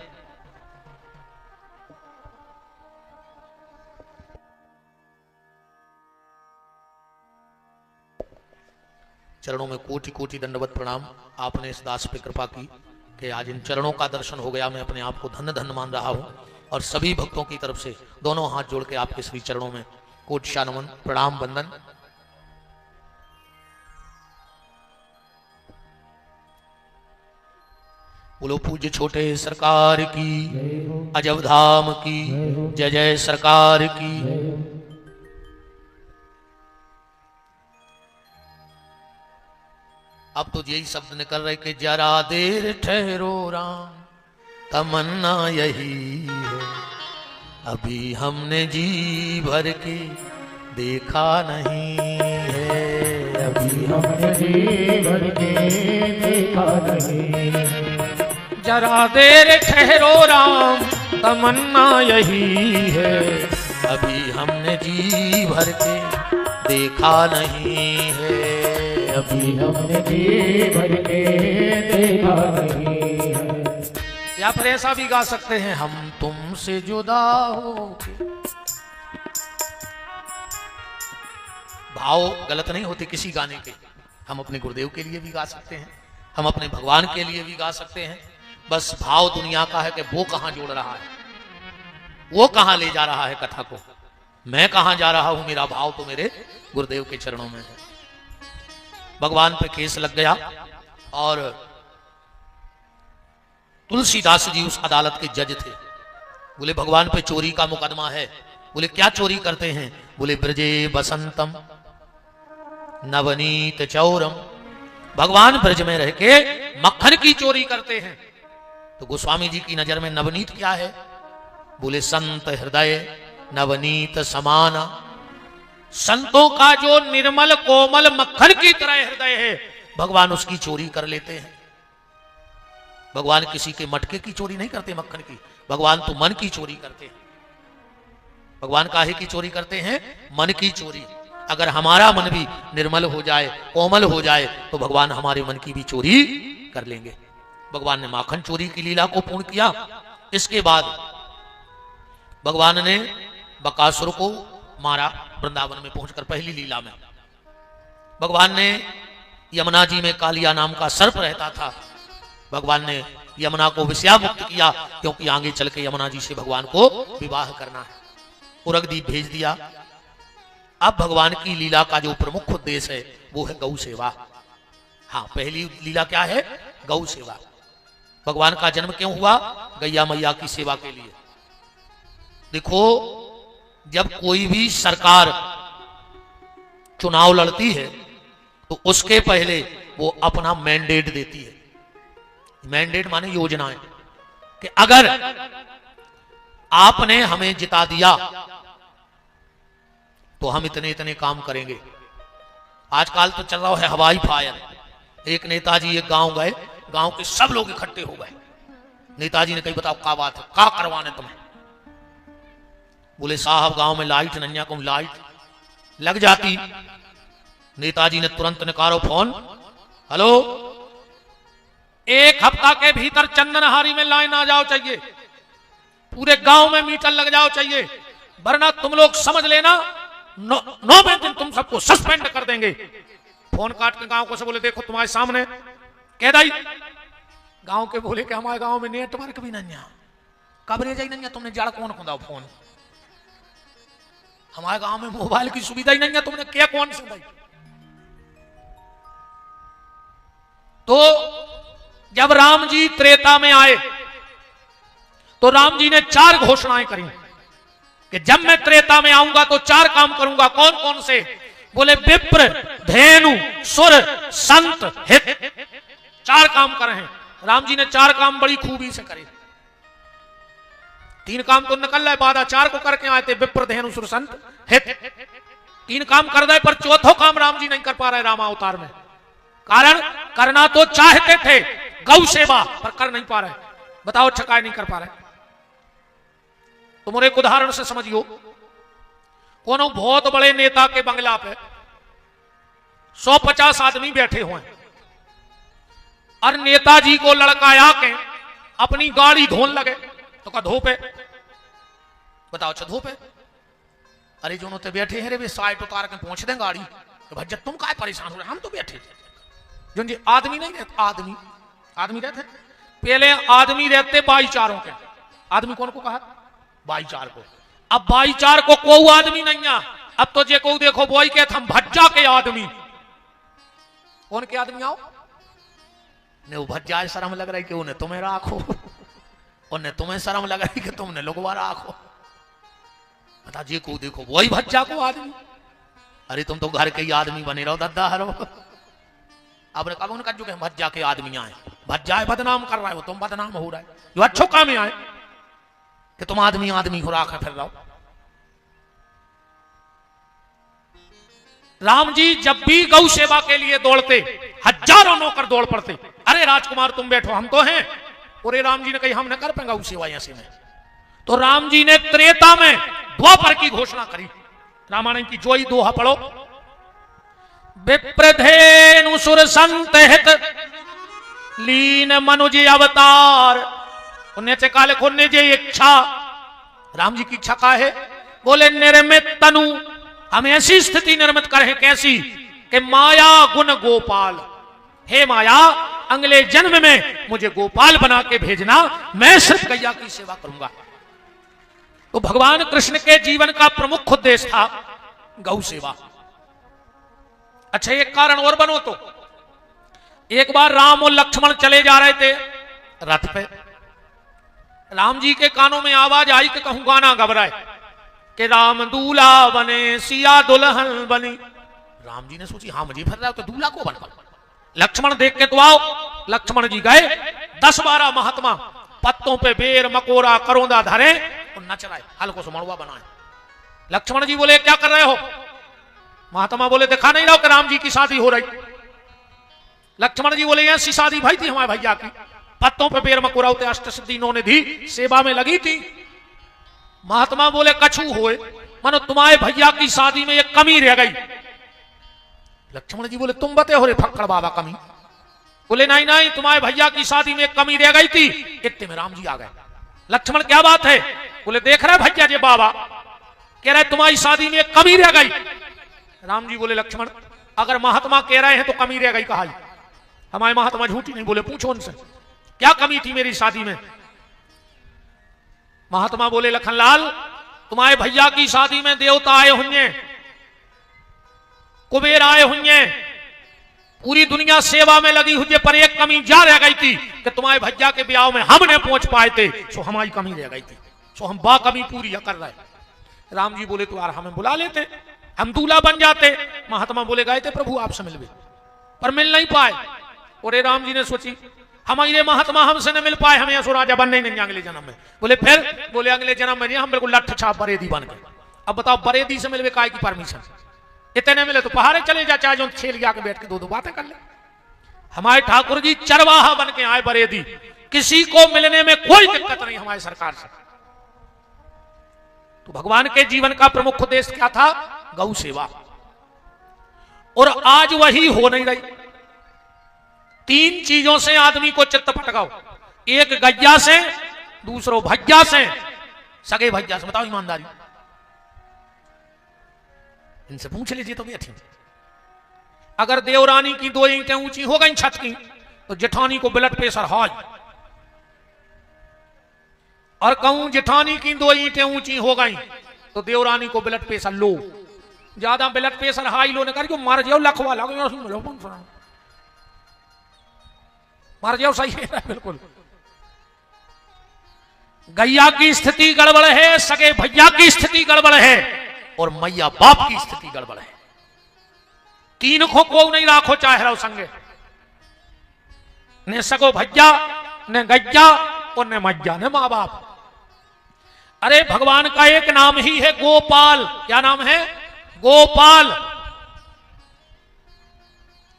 चरणों में कोटि कोटि दंडवत प्रणाम। आपने इस दास पे कृपा की कि आज इन चरणों का दर्शन हो गया। मैं अपने आप को धन्य धन्य मान रहा हूं और सभी भक्तों की तरफ से दोनों हाथ जोड़ के आपके श्री चरणों में कोटि शानमन प्रणाम वंदन। बोलो पूज्य छोटे सरकार की, अजब धाम की जय जय सरकार की। अब तो यही शब्द निकल रहे कि जरा देर ठहरो राम, तमन्ना यही है, अभी हमने जी भर के देखा नहीं है। अभी हमने जी भर के देखा नहीं। जरा देर ठहरो राम तमन्ना यही है, अभी हमने जी भर के देखा नहीं है, अभी हमने जी भर के देखा नहीं है। या फिर ऐसा भी गा सकते हैं, हम तुमसे जुदा हो। भाव गलत नहीं होते किसी गाने के, हम अपने गुरुदेव के लिए भी गा सकते हैं, हम अपने भगवान के लिए भी गा सकते हैं। बस भाव दुनिया का है कि वो कहां जोड़ रहा है, वो कहां ले जा रहा है कथा को, मैं कहां जा रहा हूं, मेरा भाव तो मेरे गुरुदेव के चरणों में है। भगवान पे केस लग गया और तुलसीदास जी उस अदालत के जज थे। बोले भगवान पे चोरी का मुकदमा है। बोले क्या चोरी करते हैं? बोले ब्रजे बसंतम नवनीत चौरम, भगवान ब्रज में रह के मक्खन की चोरी करते हैं। तो गोस्वामी जी की नजर में नवनीत क्या है? बोले संत हृदय नवनीत समाना, संतों का जो निर्मल कोमल मक्खन की तरह हृदय है, भगवान उसकी चोरी कर लेते हैं। भगवान किसी के मटके की चोरी नहीं करते मक्खन की, भगवान तो मन की चोरी करते हैं। भगवान काहे की चोरी करते हैं? मन की चोरी। अगर हमारा मन भी निर्मल हो जाए, कोमल हो जाए, तो भगवान हमारे मन की भी चोरी कर लेंगे। भगवान ने माखन चोरी की लीला को पूर्ण किया। इसके बाद भगवान ने बकासुर को मारा वृंदावन में पहुंचकर। पहली लीला में भगवान ने यमुना जी में कालिया नाम का सर्प रहता था, भगवान ने यमुना को विषया मुक्त किया, क्योंकि आगे चल के यमुना जी से भगवान को विवाह करना है। उरगदीप भेज दिया। अब भगवान की लीला का जो प्रमुख उद्देश्य है वो है गौ सेवा। हाँ, पहली लीला क्या है? गौ सेवा। भगवान का जन्म क्यों हुआ? गैया मैया की सेवा के लिए। देखो, जब कोई भी सरकार चुनाव लड़ती है तो उसके पहले वो अपना मैंडेट देती है। मैंडेट माने योजनाएं, कि अगर आपने हमें जिता दिया तो हम इतने इतने काम करेंगे। आजकल तो चल रहा है हवाई फायर। एक नेताजी एक गांव गए, गांव के सब लोग इकट्ठे हो गए। नेताजी ने कही बताओ क्या बात है, क्या करवाने तुम्हें? बोले साहब गांव में लाइट नन्या को लाइट लग जाती। नेताजी ने तुरंत निकालो फोन, हेलो, एक हफ्ता के भीतर चंदनहारी में लाइन आ जाओ चाहिए, पूरे गांव में मीटर लग जाओ चाहिए, वरना तुम लोग समझ लेना 9वें दिन तुम सबको सस्पेंड कर देंगे। फोन काट के गांव को से बोले देखो तुम्हारे सामने कह दाई। गांव के बोले कि हमारे गांव में नेटवर्क भी नहीं है, कवरेज ही नहीं है, तुमने जड़ कौन खुदा फोन? हमारे गांव में मोबाइल की सुविधा ही नहीं है, तुमने क्या कौन से दाई? तो जब राम जी त्रेता में आए तो राम जी ने 4 घोषणाएं करी कि जब मैं त्रेता में आऊंगा तो 4 काम करूंगा। कौन कौन से? बोले विप्र, धेनु, सुर, संत, हित। 4 काम करे हैं राम जी ने। 4 काम बड़ी खूबी से करे। 3 काम तो निकल रहे, बाधा 4 को करके आए थे, विप्र, धेनु, सुर, संत, हित। 3 काम कर दे, पर चौथो काम राम जी नहीं कर पा रहे रामावतार में। कारण करना तो चाहते थे गौ सेवा, पर कर नहीं पा रहे। बताओ छकाए नहीं कर पा रहे। तुम एक उदाहरण से समझियो, कोनो बहुत बड़े नेता के बंगला पे 150 आदमी बैठे हुए हैं और नेताजी को लड़काया के अपनी गाड़ी धोने लगे तो का धो पे? बताओ अच्छा धो पे? अरे जो ते बैठे हैं रे वे साइड उतार के पहुंच दें गाड़ी। तो भज्जत तुम काय परेशान हो रहे? हम तो बैठे थे। जो जी आदमी नहीं रहते, आदमी रहते पहले, आदमी रहते भाईचारों के। आदमी कौन को कहा? भाईचार को। अब भाईचार को कोई आदमी नहीं है। अब तो जे को देखो बोई के हम भज्जा के आदमी। कौन के आदमी आओ? ने वो भज्जा शर्म लग रही कि उन्हें तुम्हें राखो, उन्हें तुम्हें शर्म लग रही कि तुमने लोगवा राखो। बता जे को देखो वही भज्जा को आदमी। अरे तुम तो घर के ही आदमी बने रहो दद्दा हरो। अब कब उनका जो भज्जा के आदमी आए, भज्जा बदनाम कर रहा है, वो तुम बदनाम हो रहा है। जो अच्छो काम में आए कि तुम आदमी आदमी को राख फिर रहो। राम जी जब भी गौ सेवा के लिए दौड़ते, हजारों नौकर दौड़ पड़ते। अरे राजकुमार तुम बैठो, हम तो हैं। और राम जी ने कही हम न कर पाएंगे गौ सेवा ऐसे में। तो राम जी ने त्रेता में द्वापर की घोषणा करी। रामायण की जोई दोहा पढ़ो। विप्रधेनु सुर संत हित लीन मनुज अवतार। पुण्य काल खोने जे इच्छा, राम जी की इच्छा का है? बोले निर्मित तनु, हम ऐसी स्थिति निर्मित करें। कैसी? कि माया गुण गोपाल। हे माया, अगले जन्म में मुझे गोपाल बना के भेजना, मैं सिर्फ गैया की सेवा करूंगा। तो भगवान कृष्ण के जीवन का प्रमुख उद्देश्य था गौ सेवा। अच्छा, एक कारण और बनो तो, एक बार राम और लक्ष्मण चले जा रहे थे रथ पे। राम जी के कानों में आवाज आई कि कहूं गाना घबराए कि राम दूल्हा बने सिया दुल्हन बनी। राम जी ने सोची हाँ मुझे फिर रहा तो दूल्हा को बनकर। लक्ष्मण देख के तो आओ। लक्ष्मण जी गए, 10-12 महात्मा पत्तों पे बेर मकोरा करौंदा धरे और नच रहे, हल्को से मड़ुआ बनाए। लक्ष्मण जी बोले क्या कर रहे हो? महात्मा बोले दिखा नहीं रहा कि राम जी की शादी हो रही। लक्ष्मण जी बोले ऐसी शादी भाई थी हमारे भैया की, पत्तों पे बेर मकोरा होते, अष्ट सिद्धि इन्होंने दी, सेवा में लगी थी। महात्मा बोले कछु होए, मानो तुम्हारे भैया की शादी में एक कमी रह गई। लक्ष्मण जी बोले तुम बते हो रे फक्कड़ बाबा कमी? बोले नहीं नहीं, तुम्हारे भैया की शादी में एक कमी रह गई थी। इतने में राम जी आ गए। लक्ष्मण क्या बात है? बोले देख रहे भैया जी बाबा कह रहे तुम्हारी शादी में एक कमी रह गई। राम जी बोले लक्ष्मण अगर महात्मा कह रहे हैं तो कमी रह गई कहा? हमारे महात्मा झूठी नहीं बोले, पूछो उनसे क्या कमी थी मेरी शादी में। महात्मा बोले लखनलाल तुम्हारे भैया की शादी में देवता आए होंगे, कुबेर आए होंगे, पूरी दुनिया सेवा में लगी हुई, पर एक कमी जा रह गई थी कि तुम्हारे भैया के ब्याह में हम नहीं पहुंच पाए थे, सो हमारी कमी रह गई थी, सो हम बा कमी पूरी कर रहे। राम जी बोले तो यार हमें बुला लेते, हम दूल्हा बन जाते। महात्मा बोले गए थे प्रभु आपसे मिलवे, पर मिल नहीं पाए। और राम जी ने सोची हमारे महात्मा हमसे न मिल पाए, हमें असुर राजा बनने नहीं अगले जन्म में। बोले फिर? बोले अगले जन्म में नहीं, हम बिल्कुल लठ छाप बरेदी बन गए। अब बताओ बरेदी से मिलवे काय की परमिशन? इतने मिले तो पहाड़े चले जा, चाहे जो छेल के बैठ के दो बातें कर ले। हमारे ठाकुर जी चरवाहा बन के आए बरेदी, किसी को मिलने में कोई दिक्कत नहीं हमारी सरकार से। तो भगवान के जीवन का प्रमुख उद्देश्य क्या था? गौ सेवा। और आज वही हो नहीं रही। 3 चीजों से आदमी को चित्त भटकाओ, एक गैया से, दूसरो भैया से, सगे भैया से। बताओ ईमानदारी, इनसे पूछ लीजिए तो बैठी। अगर देवरानी की 2 ईंटें ऊंची हो गई छत की तो जेठानी को ब्लड प्रेशर हाई, और कहूं जेठानी की 2 ईंटें ऊंची हो गई तो देवरानी को ब्लड प्रेशर लो। ज्यादा ब्लड प्रेशर हाई लो ने कर मर जाओ, लखवा लगो, मर जाओ, सही है बिल्कुल। गैया की स्थिति गड़बड़ है, सगे भैया की स्थिति गड़बड़ है, और मैया बाप की स्थिति गड़बड़ है। 3 को नहीं राखो चाहे रहो संगे, ने सगो भैया, ने गैया, और ने मैया, ने मां बाप। अरे भगवान का एक नाम ही है गोपाल। क्या नाम है? गोपाल।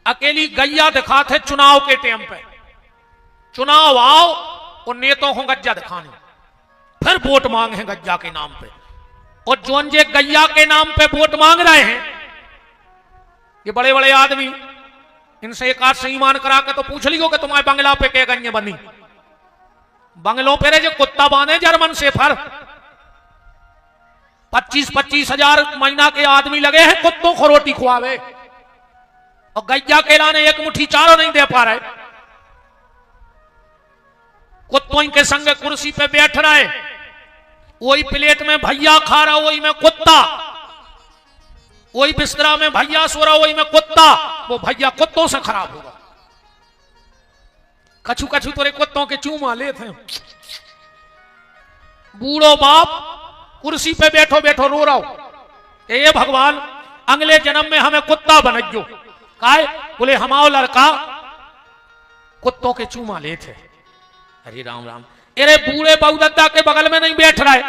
अकेली गैया दिखाते चुनाव के टाइम पे, चुनाव आओ और नेताओं को गज्जा दिखाने, फिर वोट मांगे गज्जा के नाम पे। और जोन जे गैया के नाम पे वोट मांग रहे हैं, ये बड़े बड़े आदमी, इनसे एक आध से ईमान करा के तो पूछ लियो कि तुम्हारे बंगला पे क्या गंजे बनी। बंगलों पे जो कुत्ता बांधे जर्मन से फर 25-25 हजार महीना के आदमी लगे हैं कुत्तों को रोटी खुआवे, और गैया के लाने एक मुट्ठी चारों नहीं दे पा रहे। कुत्तों के संग कुर्सी पे बैठ रहे, वही प्लेट में भैया खा रहा, वही में कुत्ता, वही बिस्तरा में भैया सो रहा, वही में कुत्ता। वो भैया कुत्तों से खराब होगा। कछु कछु तोरे कुत्तों के चूमा लेते। बूढ़ो बाप कुर्सी पे बैठो बैठो रो रहा हो, ये भगवान अगले जन्म में हमें कुत्ता बनइयो। काय? बोले हमाओ लड़का कुत्तों के चूमा लेते। अरे राम राम। अरे बूढ़े बहुदत्ता के बगल में नहीं बैठ रहा है,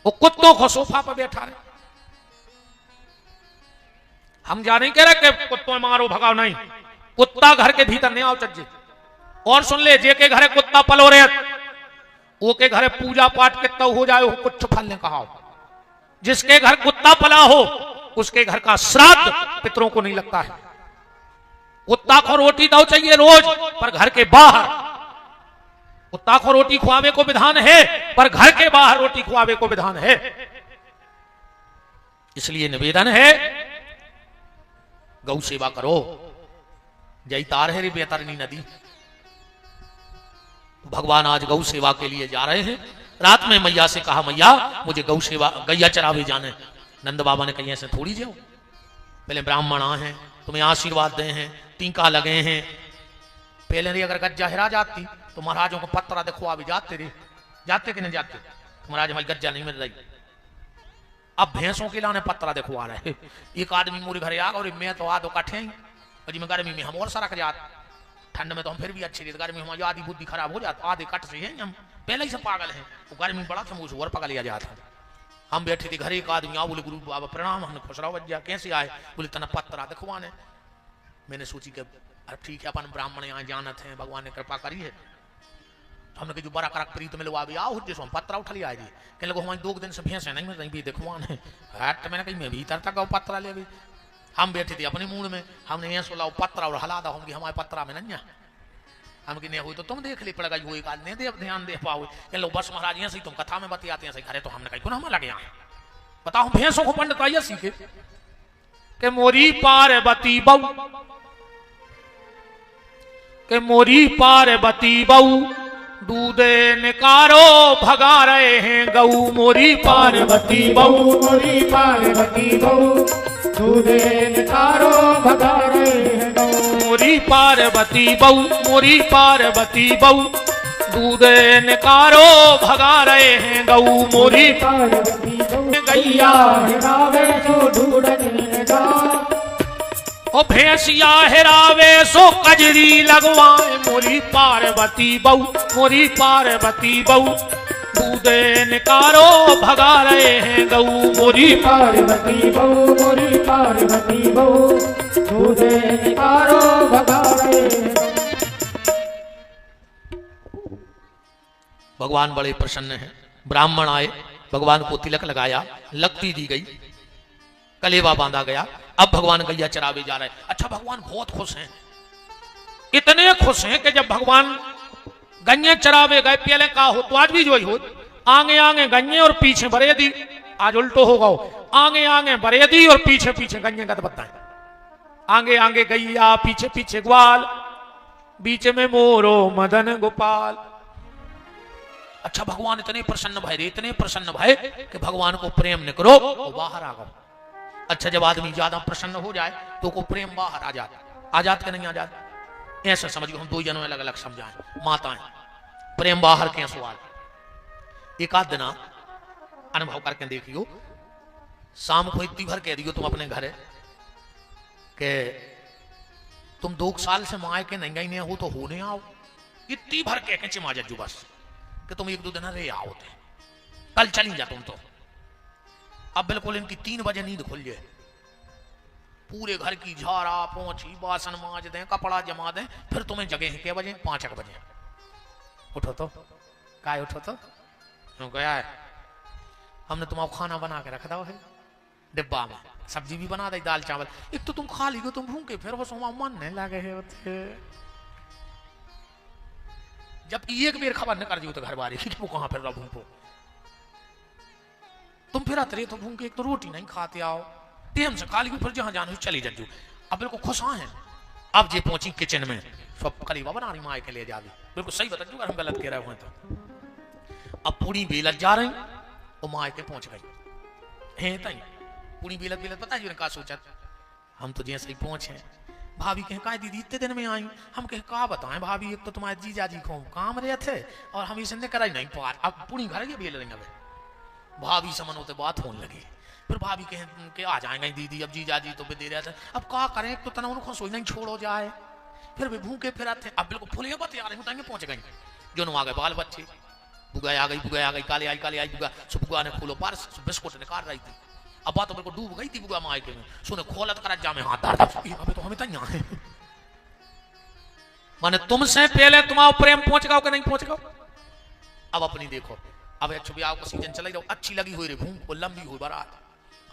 वो कुत्तों को सोफा पर बैठा रहे। हम जा नहीं कह रहे कि कुत्तों मारो भगाओ, नहीं, कुत्ता घर के भीतर नहीं आओ चज्जे। और सुन ले, जे के घरे कुत्ता पलो रहे वो के घरे पूजा पाठ कितना हो जाए हो कुछ फल ने कहा। जिसके घर कुत्ता पला हो उसके घर का श्राद्ध पितरों को नहीं लगता है। कुत्ता को रोटी दो चाहिए रोज, पर घर के बाहर। कुत्ता को रोटी खुआवे को विधान है, पर घर के बाहर रोटी खुआवे को विधान है। इसलिए निवेदन है, गौ सेवा करो। जय तार है रे बेतरनी नदी। भगवान आज गौ सेवा के लिए जा रहे हैं। रात में मैया से कहा, मैया मुझे गौ सेवा गैया चरावे जाने। नंद बाबा ने कहीं ऐसे थोड़ी जाओ, पहले ब्राह्मण आ हैं, तुम्हें आशीर्वाद दे हैं, टीका लगे हैं। पहले रे अगर गज्जा हिरा जाती तो महाराजों को पत्रा दिखवा भी जाते रे, जाते कि नहीं जाते? महाराज हमारी गज्जा नहीं मिल रही, अब भैंसों के लाने पत्रा दिखवा रहे। एक आदमी मोरे घरे आ गए, मैं तो आदो काठे ही में गर्मी में हम और सारा जात, ठंड में तो हम फिर भी अच्छी, गर्मी में हमारी आधी बुद्धि खराब हो जाती, आधे कट से हैं हम पहले ही से पागल हैं। वो गर्मी बड़ा था, मुझे और पकड़ लिया जाता। हम बैठे थे घर, एक आदमी आओ, बोले गुरु बाबा प्रणाम, हमने खुश रहो बज्जा, कैसे आए? बोले तना पत्रा दिखवाने। मैंने सोची कि ठीक है, अपन ब्राह्मण यहाँ जानत हैं, भगवान ने कृपा करी है। हमने कहा जो बड़ा करक प्रीत मिलो अभी आओ, जिसको हम पत्रा उठा लिया जी। कहने लगे हमारी 2 दिन से भैंस नहीं मिल रही भी दिखवाने। हट, मैंने कही मैं भीतर तक आओ पत्रा ले भी। हम बैठे थे अपने मूड में, हमने यहाँ सोला पत्रा और हला दा होंगे हमारे पत्रा में नहीं। हम कि नहीं हुई तो तुम देख ली पड़ेगा, वो एक आदमी दे ध्यान दे पाओ। लो बस महाराज यहाँ से तुम कथा में बतियाते हैं, घरे तो हमने कही गुना लगे यहाँ बताओ भैंसों को पंडित आइए सीखे के मोरी पार्वती बहू, के मोरी पार्वती बहू दूधे निकारो भगा रहे हैं गऊ। मोरी पार्वती बहू, मोरी पार्वती बहू दूधे निकारो भगा रहे हैं गऊ। मोरी पार्वती बहू, मोरी पार्वती बहू दूधे निकारो भगा रहे हैं गऊ। मोरी पार्वती बहू गैया हिरावे सो ढूंढने जा, ओ भैंसिया हिरावे सो कजरी लगवाए। मोरी पार्वती बहू, मोरी पार्वती बहू दूधे निकारो भगा रहे हैं गऊ। मोरी पार्वती बहू, मोरी पार्वती बहू दूधे निकारो भगा रहे हैं। भगवान बड़े प्रसन्न हैं। ब्राह्मण आए, भगवान को तिलक लगाया, लकड़ी दी गई, कलेवा बांधा गया। अब भगवान गैया चरावे जा रहे हैं। अच्छा, भगवान बहुत खुश हैं, इतने खुश हैं कि जब भगवान गन्ने चरावे गए, पहले का हो तो आज भी जो ही हो, आगे आगे गन्ने और पीछे बरेदी। आज उल्टो होगा, आगे आगे बरेदी और पीछे पीछे गन्ने का बताएं। आगे आगे गैया, पीछे पीछे ग्वाल, बीच में मोरो मदन गोपाल। अच्छा, भगवान इतने प्रसन्न भय रे, इतने प्रसन्न भय कि भगवान को प्रेम निकरो वो बाहर आ गए। अच्छा, जब आदमी ज्यादा प्रसन्न हो जाए तो को प्रेम बाहर आ जात के नहीं आ जात? ऐसा समझिए, हम 2 जनों अलग अलग समझाएं। माताएं प्रेम बाहर के सवाल एक आध दिन अनुभव करके देखियो। शाम को इतनी भर कह दियो तुम अपने घर के तुम 2 साल से माए के नहीं गई हो तो होने आओ, इतनी भर कह के चिमा जज्जू बस कि तुम 1-2 दिन रे आओ थे, कल चली जा तुम तो। अब बिल्कुल इनकी 3 बजे नींद खुल जाए, पूरे घर की झाड़ा पोंछी बासन मांज दें, कपड़ा जमा दें, फिर तुम्हें जगह है के बजे 5 बजे उठो तो काय उठो तो गया है। हमने तुम्हारा खाना बना के रख दो है डिब्बा में, सब्जी भी बना दी, दाल चावल। एक तो तुम खा ली तुम भूखे फिर हो सोमा मन नहीं लगे है। जब एक बेर खबर न कर दियो तो घर बारी वो कहां फिर रहा भूखो। तुम फिर आते तो भूखे, एक तो रोटी नहीं खाते आओ, टेम से खा ली फिर जहां जाने चली जज्जू। अब बिल्कुल खुश हैं। अब जे पहुंची किचन में, सब कलीवा बना रही माँ के लिए जावी, बिल्कुल सही बता अगर हम गलत कह रहे हुए तो। अब पूरी बेलत जा रही और माँ के पहुंच गई है तई पूरी बेलत बेलत पता है का सोचा हम तो जैसे ही पहुंचे। भाभी कहे का दीदी इतने दिन में आई, हम कहे का बताएं भाभी, एक तो तुम्हारे जीजा जी को काम रहे थे और हम इसे कराई नहीं पार। अब पूरी घर के बेल रही अब भाभी समन होते बात होने लगी। फिर भाभी कहे के आ जाएंगे दीदी, अब जीजा जी तो दे रहे थे, अब क्या करें, एक तो तना उनको सोचना ही छोड़ो जाए, फिर भी भूखे फिर आते। अब बिल्कुल फुले तैयार हैं, पहुंच गई जो आ गए बाल बच्चे, बुआ आ गई, काले आई बुआ, बुआ ने खोलो पार्स बिस्कुट निकाल रही थी। अब बात मेरे को डूब गई थी बुआ मायके में, सुने खोलत करा जा में हाथ डाल अबे तो हमें तो यहाँ है। माने तुमसे पहले तुम्हारा प्रेम पहुंच गया कि नहीं पहुंच गया। अब अपनी देखो, अब छुबिया को सीजन चला जाओ, अच्छी लगी हुई रे भूम को लंबी हुई बारात,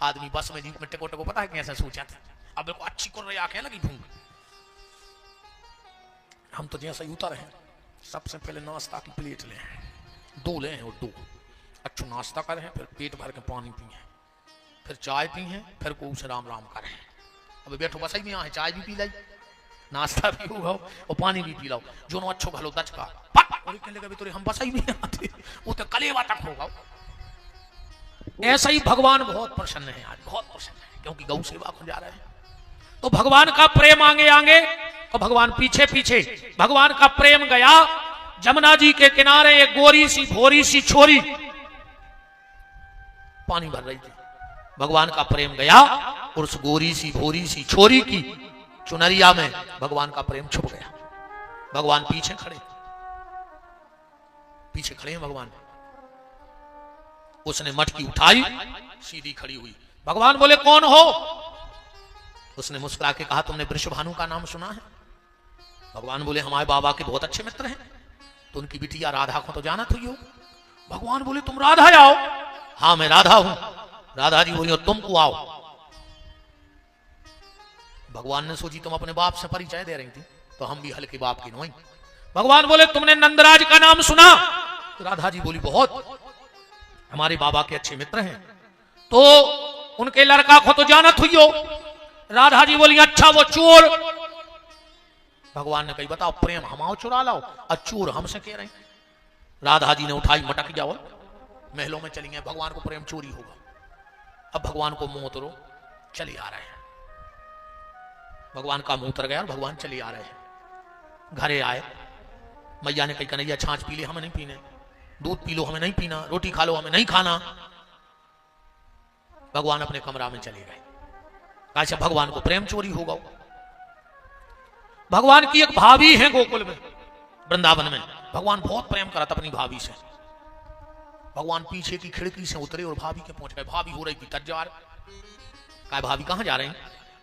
आदमी बस में जीप में टिको टिको पता है कैसे सोचा था, अब मेरे को अच्छी कर रही आंखें लगी भूम। हम तो जैसा ही उतर हैं, सबसे पहले नाश्ता की प्लेट ले, 2 ले और 2 अच्छा नाश्ता करें, फिर पेट भर के पानी पिए, फिर चाय पिए, फिर को उसे राम राम करें। अब बैठो बस ही नहीं आए, चाय भी पी लाई, नाश्ता भी होगा और पानी भी पी लो, जो अच्छो घलो दच का तो हम बस ही नहीं आते, वो तो कलेवा तक होगा। ऐसा ही भगवान बहुत प्रसन्न है, आज बहुत प्रसन्न है, क्योंकि गौ सेवा को जा रहे हैं। तो भगवान का प्रेम आगे आगे और भगवान पीछे पीछे। भगवान का प्रेम गया जमुना जी के किनारे, एक गोरी सी भोरी सी छोरी पानी भर रही थी। भगवान का प्रेम गया और उस गोरी सी भोरी सी छोरी की चुनरिया में भगवान का प्रेम छुप गया। भगवान पीछे खड़े हैं भगवान। उसने मटकी उठाई, सीधी खड़ी हुई। भगवान बोले कौन हो? उसने मुस्कुरा के कहा तुमने वृषभानु का नाम सुना है? भगवान बोले हमारे बाबा के बहुत अच्छे मित्र हैं, तो उनकी बिटिया राधा को तो जाना थी हो। भगवान बोले तुम राधा आओ? हाँ मैं राधा हूं। राधा जी बोली तुमको आओ। भगवान ने सोची तुम अपने बाप से परिचय दे रही थी, तो हम भी हल्के बाप की नहीं। भगवान बोले तुमने नंदराज का नाम सुना? राधा जी बोली बहुत, हमारे बाबा के अच्छे मित्र हैं, तो उनके लड़का को तो जानत हुई हो। राधा जी बोली अच्छा वो चोर। भगवान ने कही बताओ प्रेम हमाओ चुरा लाओ और चोर हमसे कह रहे हैं। राधा जी ने उठाई मटक जाओ, महलों में चली गए। भगवान को प्रेम चोरी होगा। अब भगवान को मुंह उतरो, चले आ रहे हैं। भगवान का मुंह उतर गया और भगवान चले आ रहे हैं। घरे आए, मैया ने कही कन्हैया छाछ पी ले, हमें नहीं पीने, दूध पी लो हमें नहीं पीना, रोटी खा लो हमें नहीं खाना। भगवान अपने कमरा में चले गए। अच्छा भगवान को प्रेम चोरी होगा। भगवान की एक भाभी है गोकुल में, वृंदावन में। भगवान बहुत प्रेम करता अपनी भाभी से। भगवान पीछे की खिड़की से उतरे और भाभी के पहुंच गए। भाभी हो रही थी तज्जार। कहा भाभी कहां जा रही?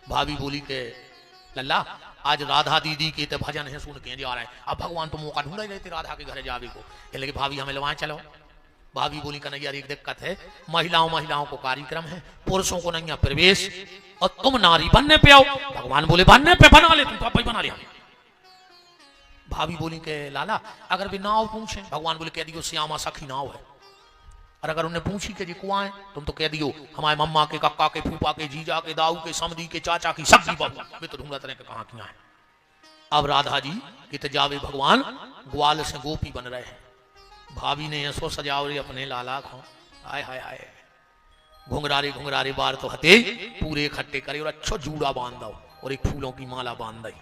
भाभी बोली के लल्ला आज राधा दीदी के ते भजन है सुन के जा रहे हैं। अब भगवान तो मौका ढूंढ ही रहे थे राधा के घर जावे को, लेकिन भाभी हमें लवाएं चलो। भाभी बोली कन्हैया एक दिक्कत है, महिलाओं को कार्यक्रम है, पुरुषों को नहीं है प्रवेश, और तुम नारी बनने पे आओ। भगवान बोले बनने पे बना ले, तुम तो बना लिया। भाभी बोली के लाला अगर वे नाव पूछे, भगवान बोले कह दियो श्यामा सखी नाव है। और अगर उन्हें पूछी के जी कुआं है, तुम तो कह दियो हमारे मम्मा के, कक्का के, फूफा के, जीजा के, दाऊ के, समधी के, चाचा की, सब्जी बाबू वे तो ढूंढते रहे कहां किया है। अब राधा जी कि तो जावे भगवान ग्वाल से गोपी बन रहे हैं। भाभी ने ऐसो सजाओ रे अपने लाला को, हाय हाय हाय, घुंघरारे बार तो हते पूरे इकट्ठे करे और अच्छो जूड़ा बांध दो और एक फूलों की माला बांध दी।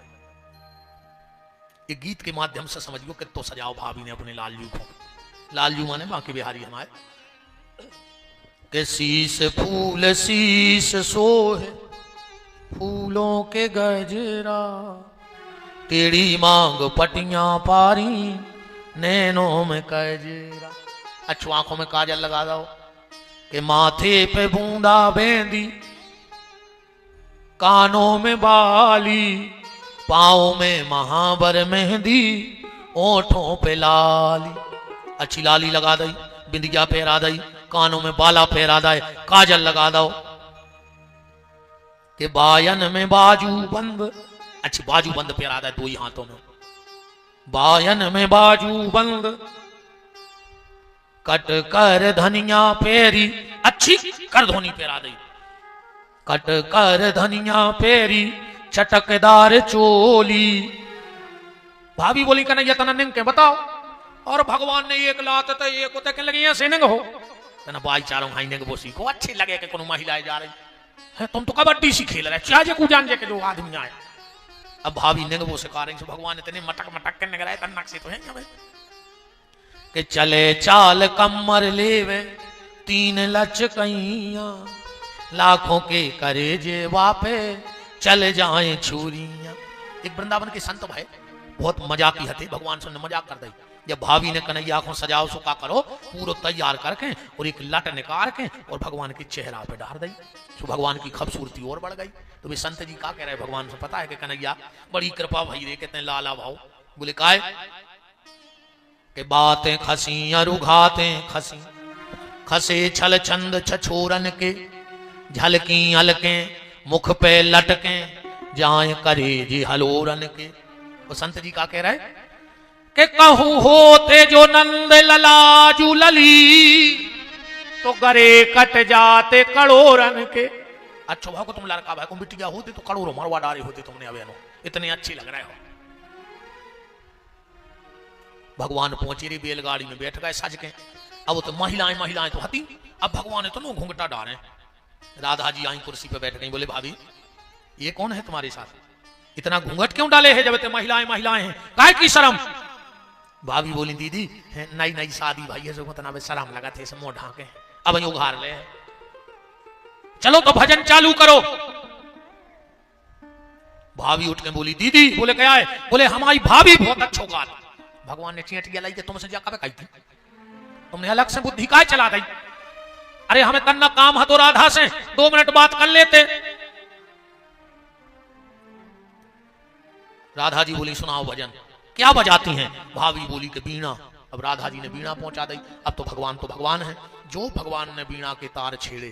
एक गीत के माध्यम से समझियो कि तो सजाओ भाभी ने अपने लालजू को। लालजू माने बाकी बिहारी हमारे के शीश फूल शीश सोहे फूलों के गजरा, तेरी मांग पटियां पारी नैनों में कजरा। अच्छो आंखों में काजल लगा दो के माथे पे बूंदा बेंदी, कानों में बाली, पाँव में महावर मेहंदी, ओठों पे लाली। अच्छी लाली लगा दी, बिंदिया पहरा दी, कानों में बाला पहरा दे, काजल लगा दो के बायन में बाजू बंद। अच्छी बाजू बंद पहरा दे, 2 ही हाथों में बायन में बाजू बंद, कट कर धनिया पेरी। अच्छी कर धोनी पहरा दी, कट कर धनिया पेरी, चटकदार चोली। भाभी बोली कन्हैया तना निंग के बताओ। और भगवान ने एक लात तो एक उते के लगी ऐसे निंग हो तना बाई चारों हाई निंग बोसी को अच्छी लगे कि कोनो महिलाएं जा रही है। तुम तो कबड्डी सी खेल रहे, चाहे को जान जे के जो आदमी आए। अब भाभी निंग वो सिखा रही, भगवान इतने मटक मटक के निंग रहे तन्नक से तो है हमें कि चले चाल कमर लेवे 3 लचकइया, लाखों के करे जे वापे चल जाए छुरियां। एक वृंदावन के संत भाई बहुत मजाक की हथे, भगवान से मजाक कर दी। जब भाभी ने कन्हैया को सजाओ सुखा करो पूरा तैयार करके और एक लट निकाल के और भगवान के चेहरा पे डाल दी, तो भगवान की खूबसूरती और बढ़ गई। तो वे संत जी का कह रहे भगवान से पता है कि कन्हैया बड़ी कृपा भई रे, कहते हैं लाला भाव। बोले काय के बातें खसी अरुघातें खसी, खसे छल छंद छछोरन के, झलकी हलके मुख पे लटके, जाए करे जी हलोरन के। वो संत जी का कह रहा है कि कहूं होते जो नंद ललाजू लली, तो गरे कट जाते कड़ोरन के। अच्छा भाव को तुम लड़का भाई को बिटिया होते तो कड़ोरो मरवा डारे होते तुमने, अबे नो इतने अच्छे लग रहे हो। भगवान पहुंचे रे बैलगाड़ी में बैठ गए सज के। अब तो महिलाएं तो हती, अब भगवान तो नो घूंघटा डाले। राधा जी आई कुर्सी पे बैठ गई, बोले भाभी ये कौन है तुम्हारे साथ, इतना घूंघट क्यों डाले है जब महिलाएं हैं, काहे की शर्म। भाभी बोली दीदी नई नई शादी भाई है, जो शर्म लगा थे मुंह ढाके, अब यूं उघार ले, चलो तो भजन चालू करो। भाभी उठ के बोली दीदी, बोले क्या है, बोले हमारी भाभी बहुत अच्छो गात। भगवान ने चेटिया लाई तुमसे जाकर कही थी, तुमने अलग से बुद्धि काय चला गई। अरे हमें करना काम है तो राधा से 2 मिनट बात कर लेते। राधा जी बोली सुनाओ भजन, क्या बजाती हैं। भाभी बोली कि बीणा। अब राधा जी ने बीणा पहुंचा दी। अब तो भगवान है, जो भगवान ने बीणा के तार छेड़े।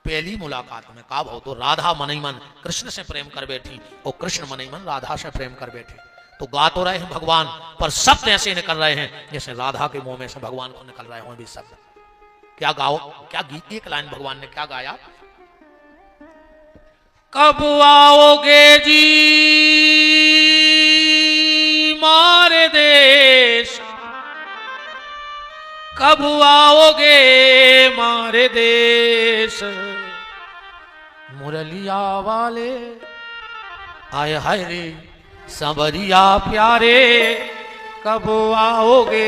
पहली मुलाकात में का भाव, तो राधा मन ही मन कृष्ण से प्रेम कर बैठी और कृष्ण मन ही मन राधा से प्रेम कर बैठे। तो गा तो रहे हैं भगवान, पर शब्द ऐसे निकल रहे हैं जैसे राधा के मुंह में से भगवान को निकल रहे हों भी शब्द। क्या गाओ, क्या गीत, एक लाइन भगवान ने क्या गाया, कब आओगे जी मारे देश, कब आओगे मारे देश, मुरलिया वाले आए हाय रे सांवरिया प्यारे, कब आओगे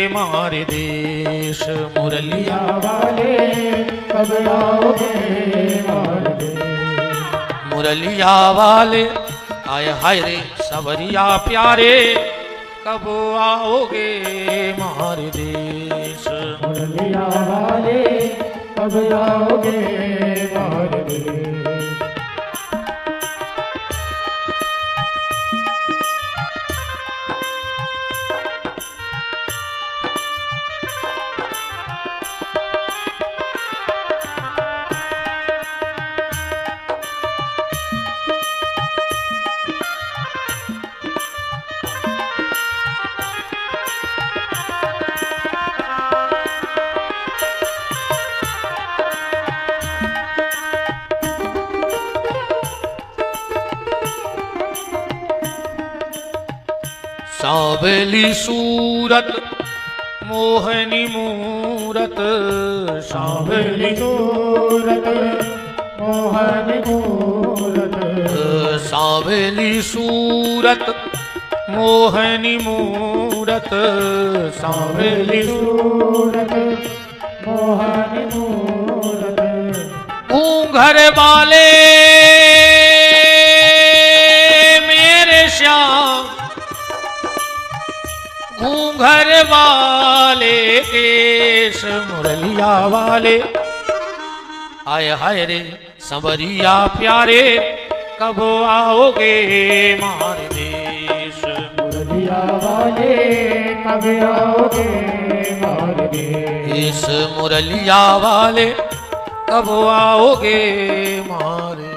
मारे देश, मुरलिया वाले कब आओगे मारे देश, मुरलिया वाले आए हाय रे सांवरिया प्यारे, कब आओगे मारे देश, मुरलिया वाले कब आओगे मारे देश। सांवली सूरत मोहनी मूरत, सांवली सूरत मोहनी मूरत, सांवली सूरत मोहनी मूरत, सांवली सूरत मोहनी मूरत, घूंघर वाले मेरे श्याम, घूंघर वाले केश, मुरलिया वाले आए हाय रे सांवरिया प्यारे, कब आओगे मारे देश, मुरलिया वाले कब आओगे मारे देश, मुरलिया वाले कब आओगे मारे।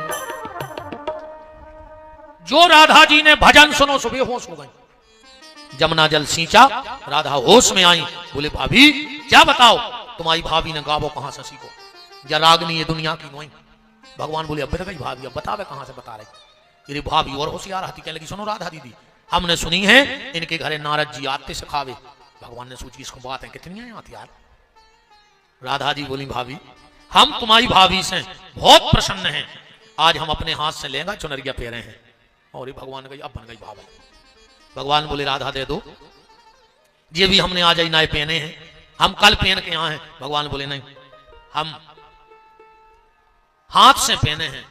जो राधा जी ने भजन सुनो सुबह होश हो गई। जमुना जल सींचा, राधा होश में आई। बोले भाभी क्या बताओ, तुम्हारी भाभी ने गावो कहां से सीखो, या रागनी ये दुनिया की नोई। भगवान बोले अब गई भाभी, अब बतावे कहां से बता रही। मेरी भाभी और होशियार हाथी कहने लगी, सुनो राधा दीदी हमने सुनी है इनके घरे नारद जी आते सिखावे। भगवान ने सोची इसको बात है कितनी है आती यार। राधा जी बोली भाभी हम तुम्हारी भाभी से बहुत प्रसन्न हैं, आज हम अपने हाथ से लेंगे चुनरिया पहने हैं। और भगवान ने कही अब बन गई भाभी। भगवान बोले राधा दे दो, ये भी हमने आज ही नए पहने हैं, हम कल पहन के यहाँ हैं। भगवान बोले नहीं, हम हाथ से पहने हैं।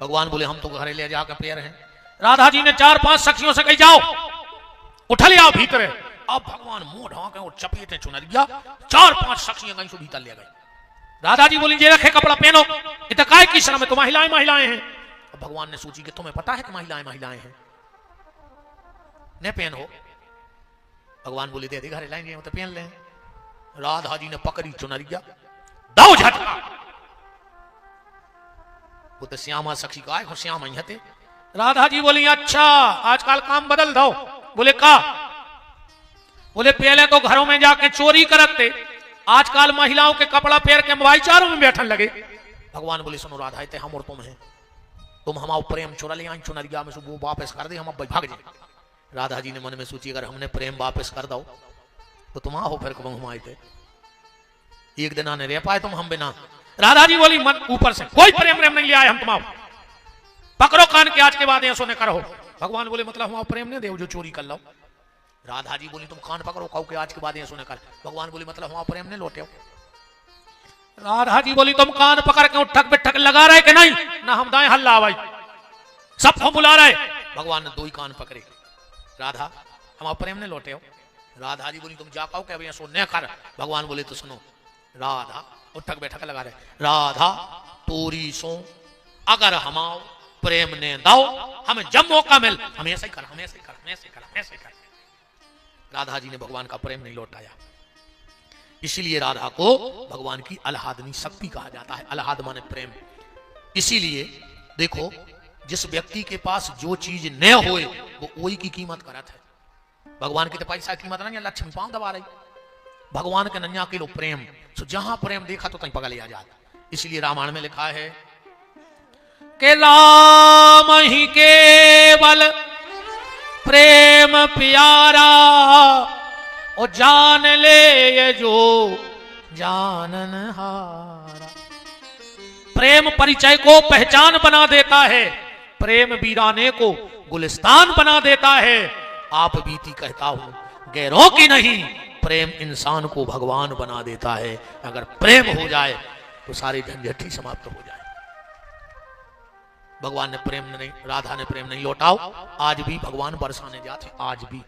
भगवान बोले हम तो घरे ले जाकर पहन हैं। राधा जी ने 4-5 सखियों से कही जाओ उठ ले आओ भीतर। अब भगवान मुंह ढांके और चपेटे चुनरिया 4-5 शख्सियां गई सो भीतर ले गए। राधा जी बोली जे रखे कपड़ा पहनो, इत काय की शर्म है, तो महिलाएं महिलाएं हैं। अब भगवान ने सोची कि तुम्हें पता है कि महिलाएं महिलाएं हैं, ने पहनो। भगवान बोले दे दे घर लाएंगे तो पहन ले। राधा जी ने पकड़ी चुनरिया, दाओ झटका। वो तो श्यामा सखी का है, श्याम ही हते। राधा जी बोली अच्छा आजकल काम बदल दो। बोले का? बोले पहले तो घरों में जाके चोरी करते, आजकल महिलाओं के कपड़ा पहन के भाईचारों में बैठन लगे। भगवान बोले सुनो राधा, ते हम और तुम हैं, तुम हमारा प्रेम चुरा ले आई चुनरिया में से, वो वापस कर दे, हम अब भाग जाए। राधा जी ने मन में सोची अगर हमने प्रेम वापस कर दो तो तुम आओ फिर कब हम आए थे, एक दिन आने रह पाए तुम हम बिना। राधा जी बोली मन ऊपर से कोई प्रेम प्रेम नहीं ले आए हम, तुम आओ पकड़ो कान के, आज के बाद ऐसो ने करो। भगवान बोले मतलब हमारा प्रेम नहीं दे जो चोरी कर लो। राधा जी बोली तुम कान पकड़ो कहो के आज के बाद ऐसो ने कर। भगवान बोले मतलब हमारा प्रेम नहीं लौटे। राधा जी बोली तुम कान पकड़ के उठक बिठक लगा रहे कि नहीं, ना हम दाएं हल्ला भाई सबको बुला रहे। भगवान ने दो ही कान पकड़े, राधा हमारा प्रेम नहीं लौटे हो। राधा जी बोली तुम जा पाओ क्या सो न कर। भगवान बोले तो सुनो राधा उठक बैठक लगा रहे, राधा तोरी सो अगर हमाओ प्रेम ने दाओ, हमें जब मौका मिल हम ऐसे ही कर, हम ऐसे ही कर, हम ऐसे ही कर, ऐसे ही कर। राधा जी ने भगवान का प्रेम नहीं लौटाया, इसीलिए राधा को भगवान की अलहादनी शक्ति कहा जाता है। अलहाद माने प्रेम। इसीलिए देखो जिस व्यक्ति के पास जो चीज न होए वो वही की कीमत करत है। भगवान की तो पैसा की कीमत नहीं, लक्ष्मी पांव दबा रही। भगवान के नन्या के लो प्रेम, तो जहां प्रेम देखा तो कहीं पगल आ जाता। इसलिए रामायण में लिखा है कि राम ही केवल प्रेम प्यारा, और जान ले ये जो जानन हारा। प्रेम परिचय को पहचान बना देता है, प्रेम वीराने को गुलिस्तान बना देता है। आप बीती कहता हूं गैरों की नहीं, प्रेम इंसान को भगवान बना देता है। अगर प्रेम हो जाए तो सारी झंझट ही समाप्त हो जाए। भगवान ने प्रेम नहीं, राधा ने प्रेम नहीं लौटाओ। आज भी भगवान बरसाने जाते, आज भी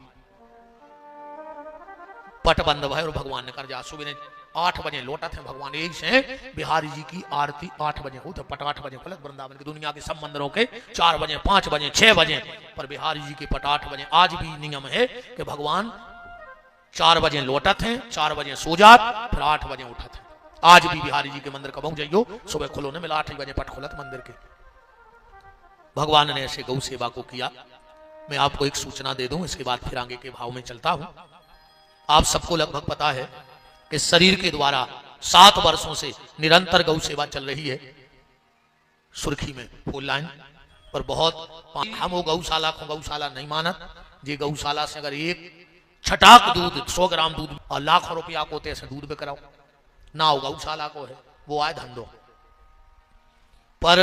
पट बंद भाई और भगवान ने कर जा। सुबह 8 बजे लौटा थे भगवान। यही से बिहारी जी की आरती 8 बजे हो तो पट 8 बजे खुलत। वृंदावन की दुनिया के सब मंदिरों के 4 बजे 5 बजे 6 बजे, पर बिहारी जी के पट 8 बजे। आज भी नियम है कि भगवान 4 बजे लौटा थे, 4 बजे सो जात, फिर 8 बजे उठा थे। आज भी बिहारी जी के मंदिर कब जाइयो, सुबह खुलो ने मिला 8 बजे पट खुलत मंदिर के। भगवान ने ऐसे गौ सेवा को किया। मैं आपको एक सूचना दे दूं, इसके बाद फिर आगे के भाव में चलता हूं। आप सबको लगभग पता है कि शरीर के द्वारा 7 वर्षों से निरंतर गौ सेवा चल रही है सुर्खी में फुल लाइन पर। बहुत हम वो गौशाला को गौशाला नहीं मानत। जे गौशाला से अगर एक छटाक दूध 100 ग्राम दूध और लाखों रुपया को ऐसे दूध बिक रहा ना, वो गौशाला को है, वो आए धंधो। पर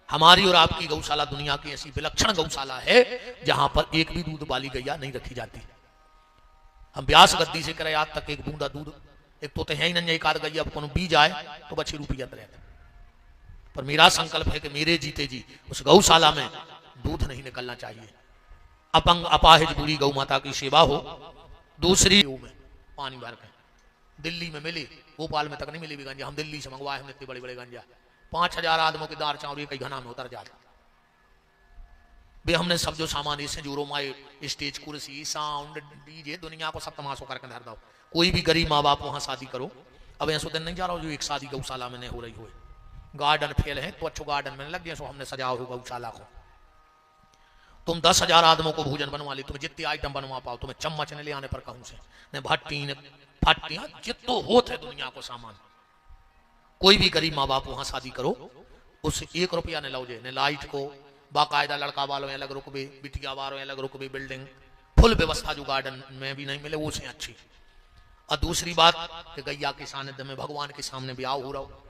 हमारी और आपकी गौशाला दुनिया की ऐसी विलक्षण गौशाला है जहां पर एक भी दूध वाली गैया नहीं रखी जाती। हम व्यास गद्दी से करे आज तक एक बूंदा दूध, एक तो है ही नहीं, एक आध गैया अब बी जाए तो बच्चे रुपया रहता। पर मेरा संकल्प है कि मेरे जीते जी उस गौशाला में दूध नहीं निकलना चाहिए। अपंग अपाहिज बूढ़ी गौ माता की सेवा हो। दूसरी में पानी भर के दिल्ली में मिली, भोपाल में तक नहीं मिली भी गंजा। हम दिल्ली से मंगवाए हमने इतने बड़े बड़े गंजा, 5000 आदमों के दार चावल कई घना में उतर जाता। बे हमने सब जो सामान ऐसे जोरो माए, स्टेज कुर्सी साउंड डीजे दुनिया को सब तमाशो करके धर दो। कोई भी गरीब माँ बाप वहां शादी करो। अब ऐसा दिन नहीं जा रहा हो जो एक शादी गौशाला में नहीं हो रही हो। गार्डन फेल है तो अच्छो गार्डन में लग गए, सो हमने सजाओ हो गौशाला को। तुम 10,000 आदमों को भोजन बनवा ली, तुम्हें जितने आइटम बनवा पाओ, तुम्हें चम्मच ने ले आने पर कहूं से न भट्टी न फट्टियां जितो होत है दुनिया को सामान। कोई भी गरीब माँ बाप वहां शादी करो, उससे 1 रुपया न लौजे न लाइट को, बाकायदा लड़का वालों अलग रुकबे, बिटिया वालों अलग रुकबे, बिल्डिंग फुल व्यवस्था जो गार्डन में भी नहीं मिले वो से अच्छी। और दूसरी बात कि गैया के सानिध्य में भगवान के सामने ब्याह हो रहा हो।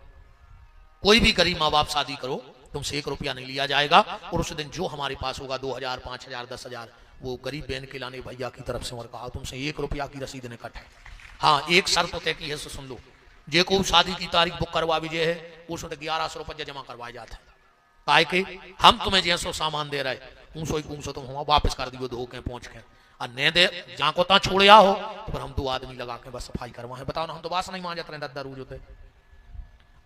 कोई भी गरीब माँ बाप शादी करो, तुमसे 1 रुपया नहीं लिया जाएगा। और उस दिन जो हमारे पास होगा 2000, 5000, 10,000 वो गरीब बहन के लाने भैया की तरफ से और कहा तुमसे 1 रुपया की रसीद ने कट है। हाँ एक शर्त तय की है, सो सुन लो। जे को शादी की तारीख बुक करवा भी जे है उसको 1100 रुपया जमा करवाया जाता है। काहे के हम तुम्हें जैसो सामान दे रहे ऊसो ही तुम हम वापस कर दियो धो के पहुंच के। और ने दे जहाँ को ता छोड़िया हो तो फिर हम 2 आदमी लगा के बस सफाई करवाएं। बताओ ना, हम तो बास नहीं मांजत रहे दद्दा रूज होते।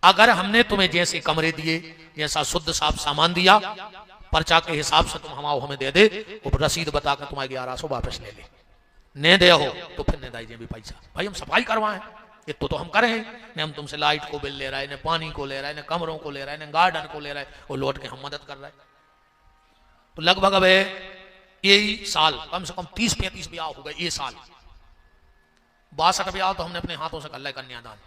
अगर हमने तुम्हें जैसे कमरे दिए, जैसा शुद्ध साफ सामान दिया, पर्चा के हिसाब से तुम हमें दे दे, वो रसीद बता के तुम्हारे 1100 वापस ले ले। ने दे हो तो फिर ने दाइजे भी पैसा। भाई हम सफाई करवाएं, ये तो हम करें ने, हम तुमसे लाइट को बिल ले रहा है, ने पानी को ले रहा है, ने कमरों को ले रहा है, ने गार्डन को ले रहा है, वो लौट के हम मदद कर रहा है। तो लगभग अब यही साल कम से कम 30-35 ब्याह हो गए। ये साल 62 ब्याह तो हमने अपने हाथों से कर लिया कन्यादान,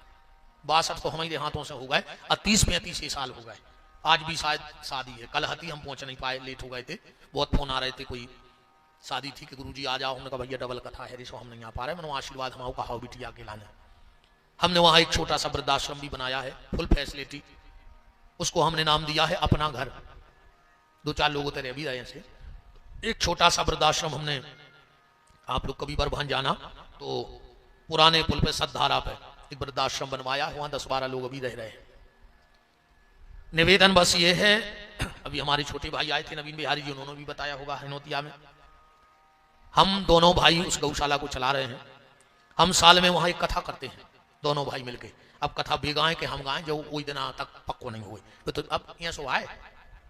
62 तो हमारे हाथों से हो गए, और 30-35 ये साल हो गए। आज भी शायद शादी है, कल हती हम पहुंच नहीं पाए, लेट हो गए थे, बहुत फोन आ रहे थे, कोई शादी थी कि गुरुजी आ जाओ। हमने कहा भैया डबल कथा है, रिसो हम नहीं आ पा रहे। मैंने आशीर्वाद हमारा कहा बिटिया के लाने। हमने वहां एक छोटा सा वृद्धाश्रम भी बनाया है, फुल फैसिलिटी, उसको हमने नाम दिया है अपना घर। 2-4 लोग उतरे भी रहे से। एक छोटा सा वृद्धाश्रम हमने, आप लोग कभी बरभान जाना तो पुराने पुल पे सतधारा पे एक वृद्धाश्रम बनवाया, वहां 10-12 लोग अभी रह रहे हैं। निवेदन बस ये है, अभी हमारे छोटे भाई आए थे नवीन बिहारी जी, उन्होंने भी बताया होगा हनोतिया में, हम दोनों भाई उस गौशाला को चला रहे हैं। हम साल में वहां एक कथा करते हैं दोनों भाई मिलके। अब कथा भी गाएं कि हम गाएं, जो कोई दिन तक पक्को नहीं हुए तो अब यहाँ सो आए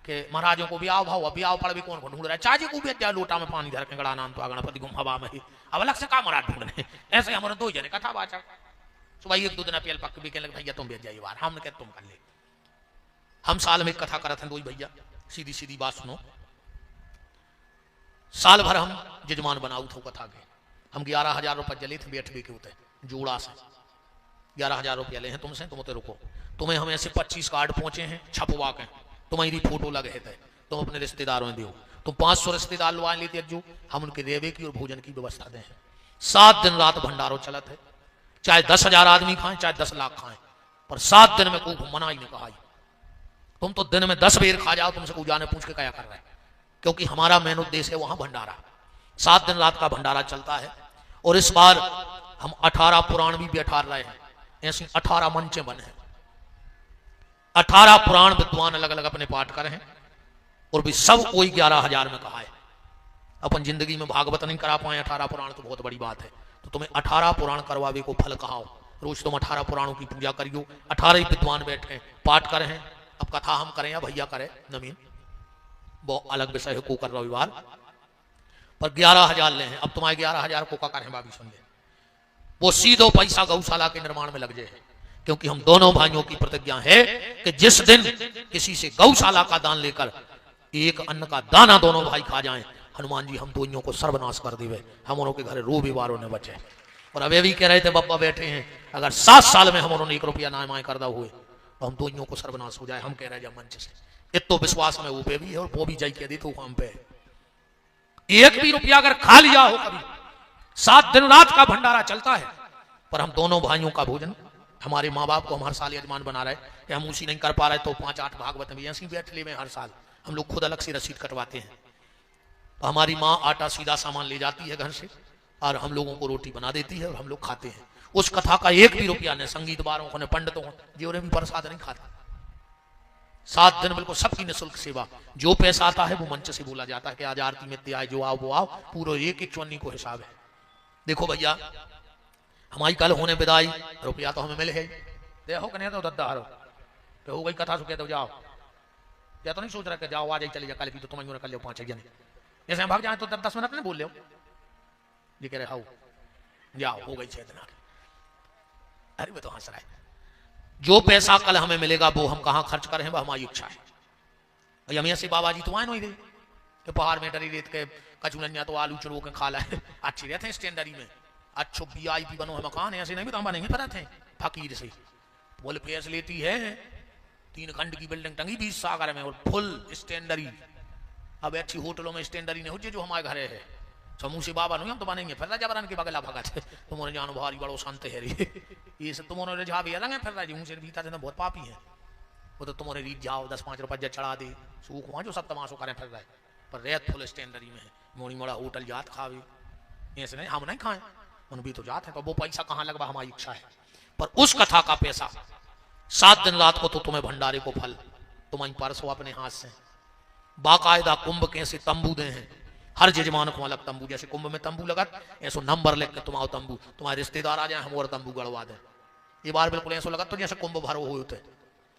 कि महाराजों को भी आओ भाव, अभी आओ पड़ भी कौन ढूंढ रहा है, चाची को भी अच्छा लोटा में पानी धर के गड़ा नाम तो गणपति गुम हवा में ही, अब अलग से का महाराज ढूंढने। ऐसे हमारे 2 जने कथा बाचा, सुबह 1-2 दिन पेल पक भी कहने लगे भैया तुम भेज जाइए बाहर, हमने कहा तुम कर ले। हम साल में कथा करते हैं 2 भैया, सीधी सीधी बात सुनो। साल भर हम जजमान बनाऊ थे कथा के, हम 11,000 रुपये जले थे बैठ के होते जोड़ा से, 11,000 रुपया ले हैं तुमसे, तुम तो रुको। तुम्हें हम ऐसे 25 कार्ड पहुंचे हैं छपवा के, तुम्हारी फोटो लगे थे, तुम अपने रिश्तेदारों में दियो। तुम 500 रिश्तेदार लुआ लेते जो, हम उनके रेवे की और भोजन की व्यवस्था दें। 7 दिन रात भंडारो चलत है, चाहे 10,000 आदमी खाएं चाहे 10 लाख खाएं, पर 7 दिन में कोई मना ही नहीं कहा। तुम तो दिन में 10 बेर खा जाओ, तुमसे कोई जाने पूछ के क्या कर रहा है, क्योंकि हमारा मेन उद्देश्य है वहां भंडारा। 7 दिन रात का भंडारा चलता है। और इस बार हम 18 पुराण भी बैठा रहे हैं, ऐसी 18 मंचे बने हैं, 18 पुराण विद्वान अलग अलग अपने पाठ कर हैं, और भी सब कोई 11,000 में कहा है। अपन जिंदगी में भागवत नहीं करा पाए, 18 पुराण तो बहुत बड़ी बात है। तो तुम्हें 18 पुराण करवावे को फल कहा, रोज तुम 18 पुराणों की पूजा करियो। 18 विद्वान बैठे पाठ कर हैं। अब कथा हम करें या भैया करें नवीन, वो अलग विषय है, को कर रविवार पर 11,000 ले हैं। अब तुम्हारे 11,000 को का करें बाबी सुन ले, वो सीधो पैसा गौशाला के निर्माण में लग जाए, क्योंकि हम दोनों भाइयों की प्रतिज्ञा है कि जिस दिन किसी से गौशाला का दान लेकर एक अन्न का दाना दोनों भाई खा जाएं, हनुमान जी हम दोनों को सर्वनाश कर देवे, हम उनके घर रो भी वारों ने बचे। और अब भी कह रहे थे बब्बा बैठे हैं, अगर 7 साल में हम उन्होंने 1 रुपया ना माए करदा हुए तो हम दोनों को सर्वनाश हो जाए। हम कह रहे हैं मंच से, इतो विश्वास में वो पे भी है, और वो भी जाई कह दी तो हम पे 1 भी रुपया अगर खा लिया हो कभी, 7 दिन रात का भंडारा चलता है। पर हम दोनों भाइयों का भोजन, हमारे माँ बाप को हम हर साल यजमान बना रहे कि हम उसी नहीं कर पा रहे, तो 5-8 भागवत में ऐसी बैठ ले में हर साल हम लोग खुद अलग से रसीद कटवाते हैं। तो हमारी माँ आटा सीधा सामान ले जाती है घर से, और हम लोगों को रोटी बना देती है, और हम लोग खाते हैं। उस कथा का 1 भी रुपया ने संगीत वालों को, ने पंडितों को, जो भी प्रसाद नहीं खाता। 7 दिन बिल्कुल सबकी निःशुल्क सेवा। जो पैसा आता है वो मंच से बोला जाता है कि आज आरती में आए, जो आओ वो आओ, पूरा 1-1 चवन्नी को हिसाब है। देखो भैया हमारी कल होने विदाई, रुपया तो हमें मिले है, देखो कन्या तो दद्दा हरो तो हो गई कथा सुखे तो जाओ, या तो नहीं सोच रहा कि जाओ आज ही चले जाओ, कल भी तो तुम्हें कर लो 5 जने, जैसे हम भाग जाए तो 10 मिनट नहीं बोल लो, ये कह रहे हाउ जाओ हो गई 6 दिन। अरे वो तो हंस रहा है। जो पैसा कल हमें मिलेगा वो हम कहाँ खर्च करें, वह हमारी इच्छा है। हम ऐसे बाबा जी तो आए नहीं दे कि पहाड़ में डरी रेत के कचुननिया तो आलू चुरो के खा लाए, अच्छी रहते हैं स्टैंडरी में, अच्छो VIP बनो है मकान, ऐसे नहीं भी तो हम नहीं पता थे फकीर से बोले पैस लेती है, 3 खंड की बिल्डिंग टंगी 20 सागर में, और फुल स्टैंडरी। अब अच्छी होटलों में स्टैंडरी नहीं हो जो हमारे घर है, समूह से बाबा नहीं हम तो बनेंगे फिर जबरन के बगला भगत तुम्हारे जानो भारी बड़ो शांत है रे, ये सब तुम्हारे रिझा भी अलग है, फिर राजी मुझे भीतर बहुत पापी है, वो तो तुम्हारे रीत जाओ 10-5 रुपये चढ़ा दे सूख वहाँ जो सब तमाशो करें फिर रहे, पर रेत फुल स्टैंडरी में है। मोड़ी मोड़ा होटल जात खावे, ऐसे नहीं हम नहीं खाएं, उन भी तो जाते हैं, तो वो पैसा कहाँ लगवा हमारी इच्छा है। पर उस कथा का पैसा 7 दिन रात को तो तुम्हें भंडारे को फल तुम्हारी परसों अपने हाथ से बाकायदा कुंभ कैसे तंबू दे हैं, हर जजमान को अलग तंबू, जैसे कुंभ में तंबू लगा ऐसो नंबर लिख के तुम आओ तंबू, तुम्हारे रिश्तेदार आ जाए हम और तंबू गड़वा दें। ये बार बिल्कुल ऐसा लगा तो जैसे कुंभ भरो हुए होते,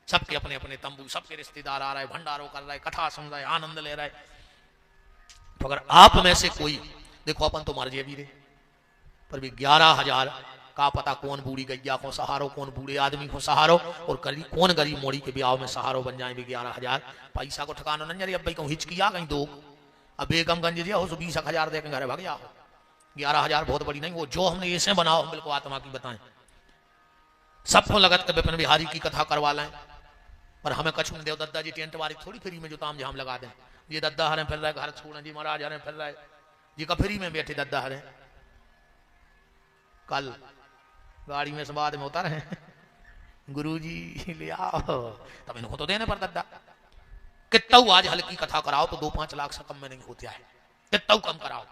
सबके अपने अपने तंबू, सबके रिश्तेदार आ रहे, भंडारो कर रहे, कथा सुन रहे, आनंद ले रहे। तो अगर आप में से कोई, देखो अपन तो मर भी रहे, पर भी 11,000 का पता कौन बूढ़ी गैया को सहारो, कौन बूढ़े आदमी को सहारो, और कौन गरीब मोड़ी के ब्याह में सहारो बन जाए भी 11,000। पैसा को ठिकाना नहीं जरी, अब भाई कहूँ हिचकिया कहीं दो, अब बेगमगंज दिया हो तो 20,000 दे के घर भाग जाओ। 11,000 बहुत बड़ी नहीं, वो जो हमने ऐसे बनाओ हम बिल्कुल आत्मा की बताएं। सबको लगत के विपिन बिहारी की कथा करवा लें, पर हमें कछु देव दद्दा जी टेंट वाली थोड़ी फ्री में जो ताम झाम लगा दें। ये दद्दा हरे फिर रहे, घर छोड़े जी महाराज हरे फिर रहे जी, का फ्री में बैठे दद्दा हरे। कल गाड़ी में समाद में उतर है, गुरु जी ले आओ, तब इनको तो देने पर दद्दा। कितना आज हल्की कथा कराओ तो 2-5 लाख से कम में नहीं होता है, कितना कम कराओ।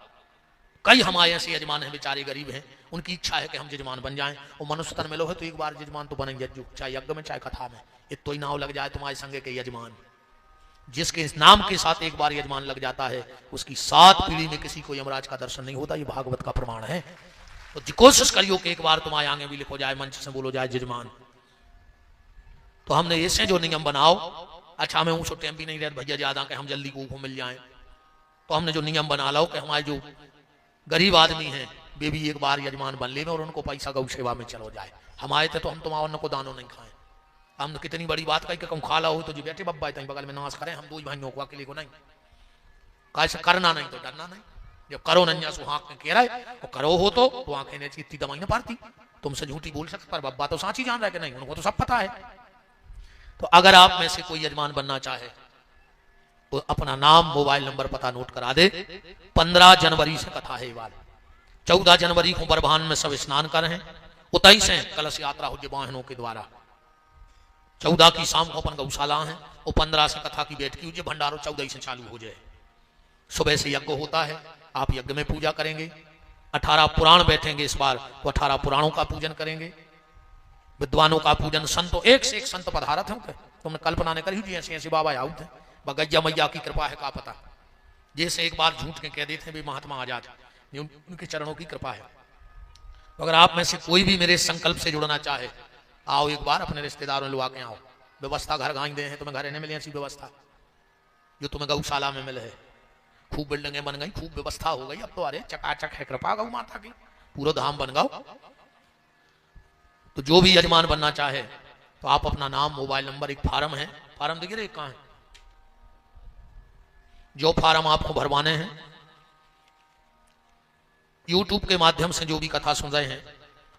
कई हमारे ऐसे यजमान हैं बेचारे गरीब हैं, उनकी इच्छा है कि हम जजमान बन जाएं, और मनुष्य तन मिलो है तो एक बार जजमान तो बनेंगे, चाहे यज्ञ में चाहे कथा में। इतो ही नाव लग जाए तुम्हारे संगे के यजमान, जिसके इस नाम के साथ एक बार यजमान लग जाता है उसकी 7 पीढ़ी में किसी को यमराज का दर्शन नहीं होता। ये भागवत का प्रमाण है। तो कोशिश करियो कि एक बार तुम्हारे आगे भी लिखो जाए, मंच से बोलो जाए जजमान। तो हमने ऐसे जो नियम बनाओ, अच्छा हमें ऊँचो टाइम भी नहीं रहता भैया ज्यादा कि हम जल्दी को मिल जाए, तो हमने जो नियम बना लो कि हमारे जो गरीब आदमी हैं वे भी एक बार यजमान बन ले और उनको पैसा गौ सेवा में चलो जाए। हमारे थे तो हम तुम्हारे को दानों नहीं खाएं। हम तो कितनी बड़ी बात कही कि कम खा ला हो तो जी बैठे बब्बा तहीं बगल में नाश करें, हम 2 भाइयों को अकेले को नहीं, कैसे करना नहीं तो डरना नहीं। जब करो नंजा सुहाग में कह रहा है तो करो हो तो आंखें ने इतनी दवाई ना पारती, तुमसे झूठी बोल सकते, पर बब्बा तो साची जान रहा है कि नहीं, उनको तो सब पता है। तो अगर आप में से कोई यजमान बनना चाहे तो अपना नाम मोबाइल नंबर पता नोट करा दे। 15 जनवरी से कथा है वाल, 14 जनवरी को बरभान में सब स्नान कर रहे हैं, 29 से कलश यात्रा हो वाहनों के द्वारा, 14 की शाम को अपन गौशाला है, और 15 से कथा की बैठकी हो जाए, भंडारो 14 से चालू हो जाए। सुबह से यज्ञ होता है, आप यज्ञ में पूजा करेंगे। 18 पुराण बैठेंगे इस बार, तो 18 पुराणों का पूजन करेंगे, विद्वानों का पूजन। संतों एक से एक संत पधारत हैं, तुमने कल्पना नहीं करी ऐसे ऐसे बाबा आउट है, बगैया मैया की कृपा है का पता। जैसे एक बार झूठ के कह देते हैं महात्मा आजाद, उनके चरणों की कृपा है। तो अगर आप में से कोई भी मेरे संकल्प से जुड़ना चाहे, आओ एक बार अपने रिश्तेदारों लोग आके आओ। व्यवस्था घर गाई दे हैं, तुम्हें घर नहीं मिले ऐसी व्यवस्था जो तुम्हें गौशाला में मिले है। खूब बिल्डिंगें बन गई, खूब व्यवस्था हो गई, अब तो अरे चकाचक है, कृपा गौ माता की, पूरा धाम बन गओ। तो जो भी यजमान बनना चाहे तो आप अपना नाम, मोबाइल नंबर, एक फार्म है, फार्म देखिए रे कहाँ है, जो फार्म आपको भरवाने हैं। यूट्यूब के माध्यम से जो भी कथा सुन रहे हैं,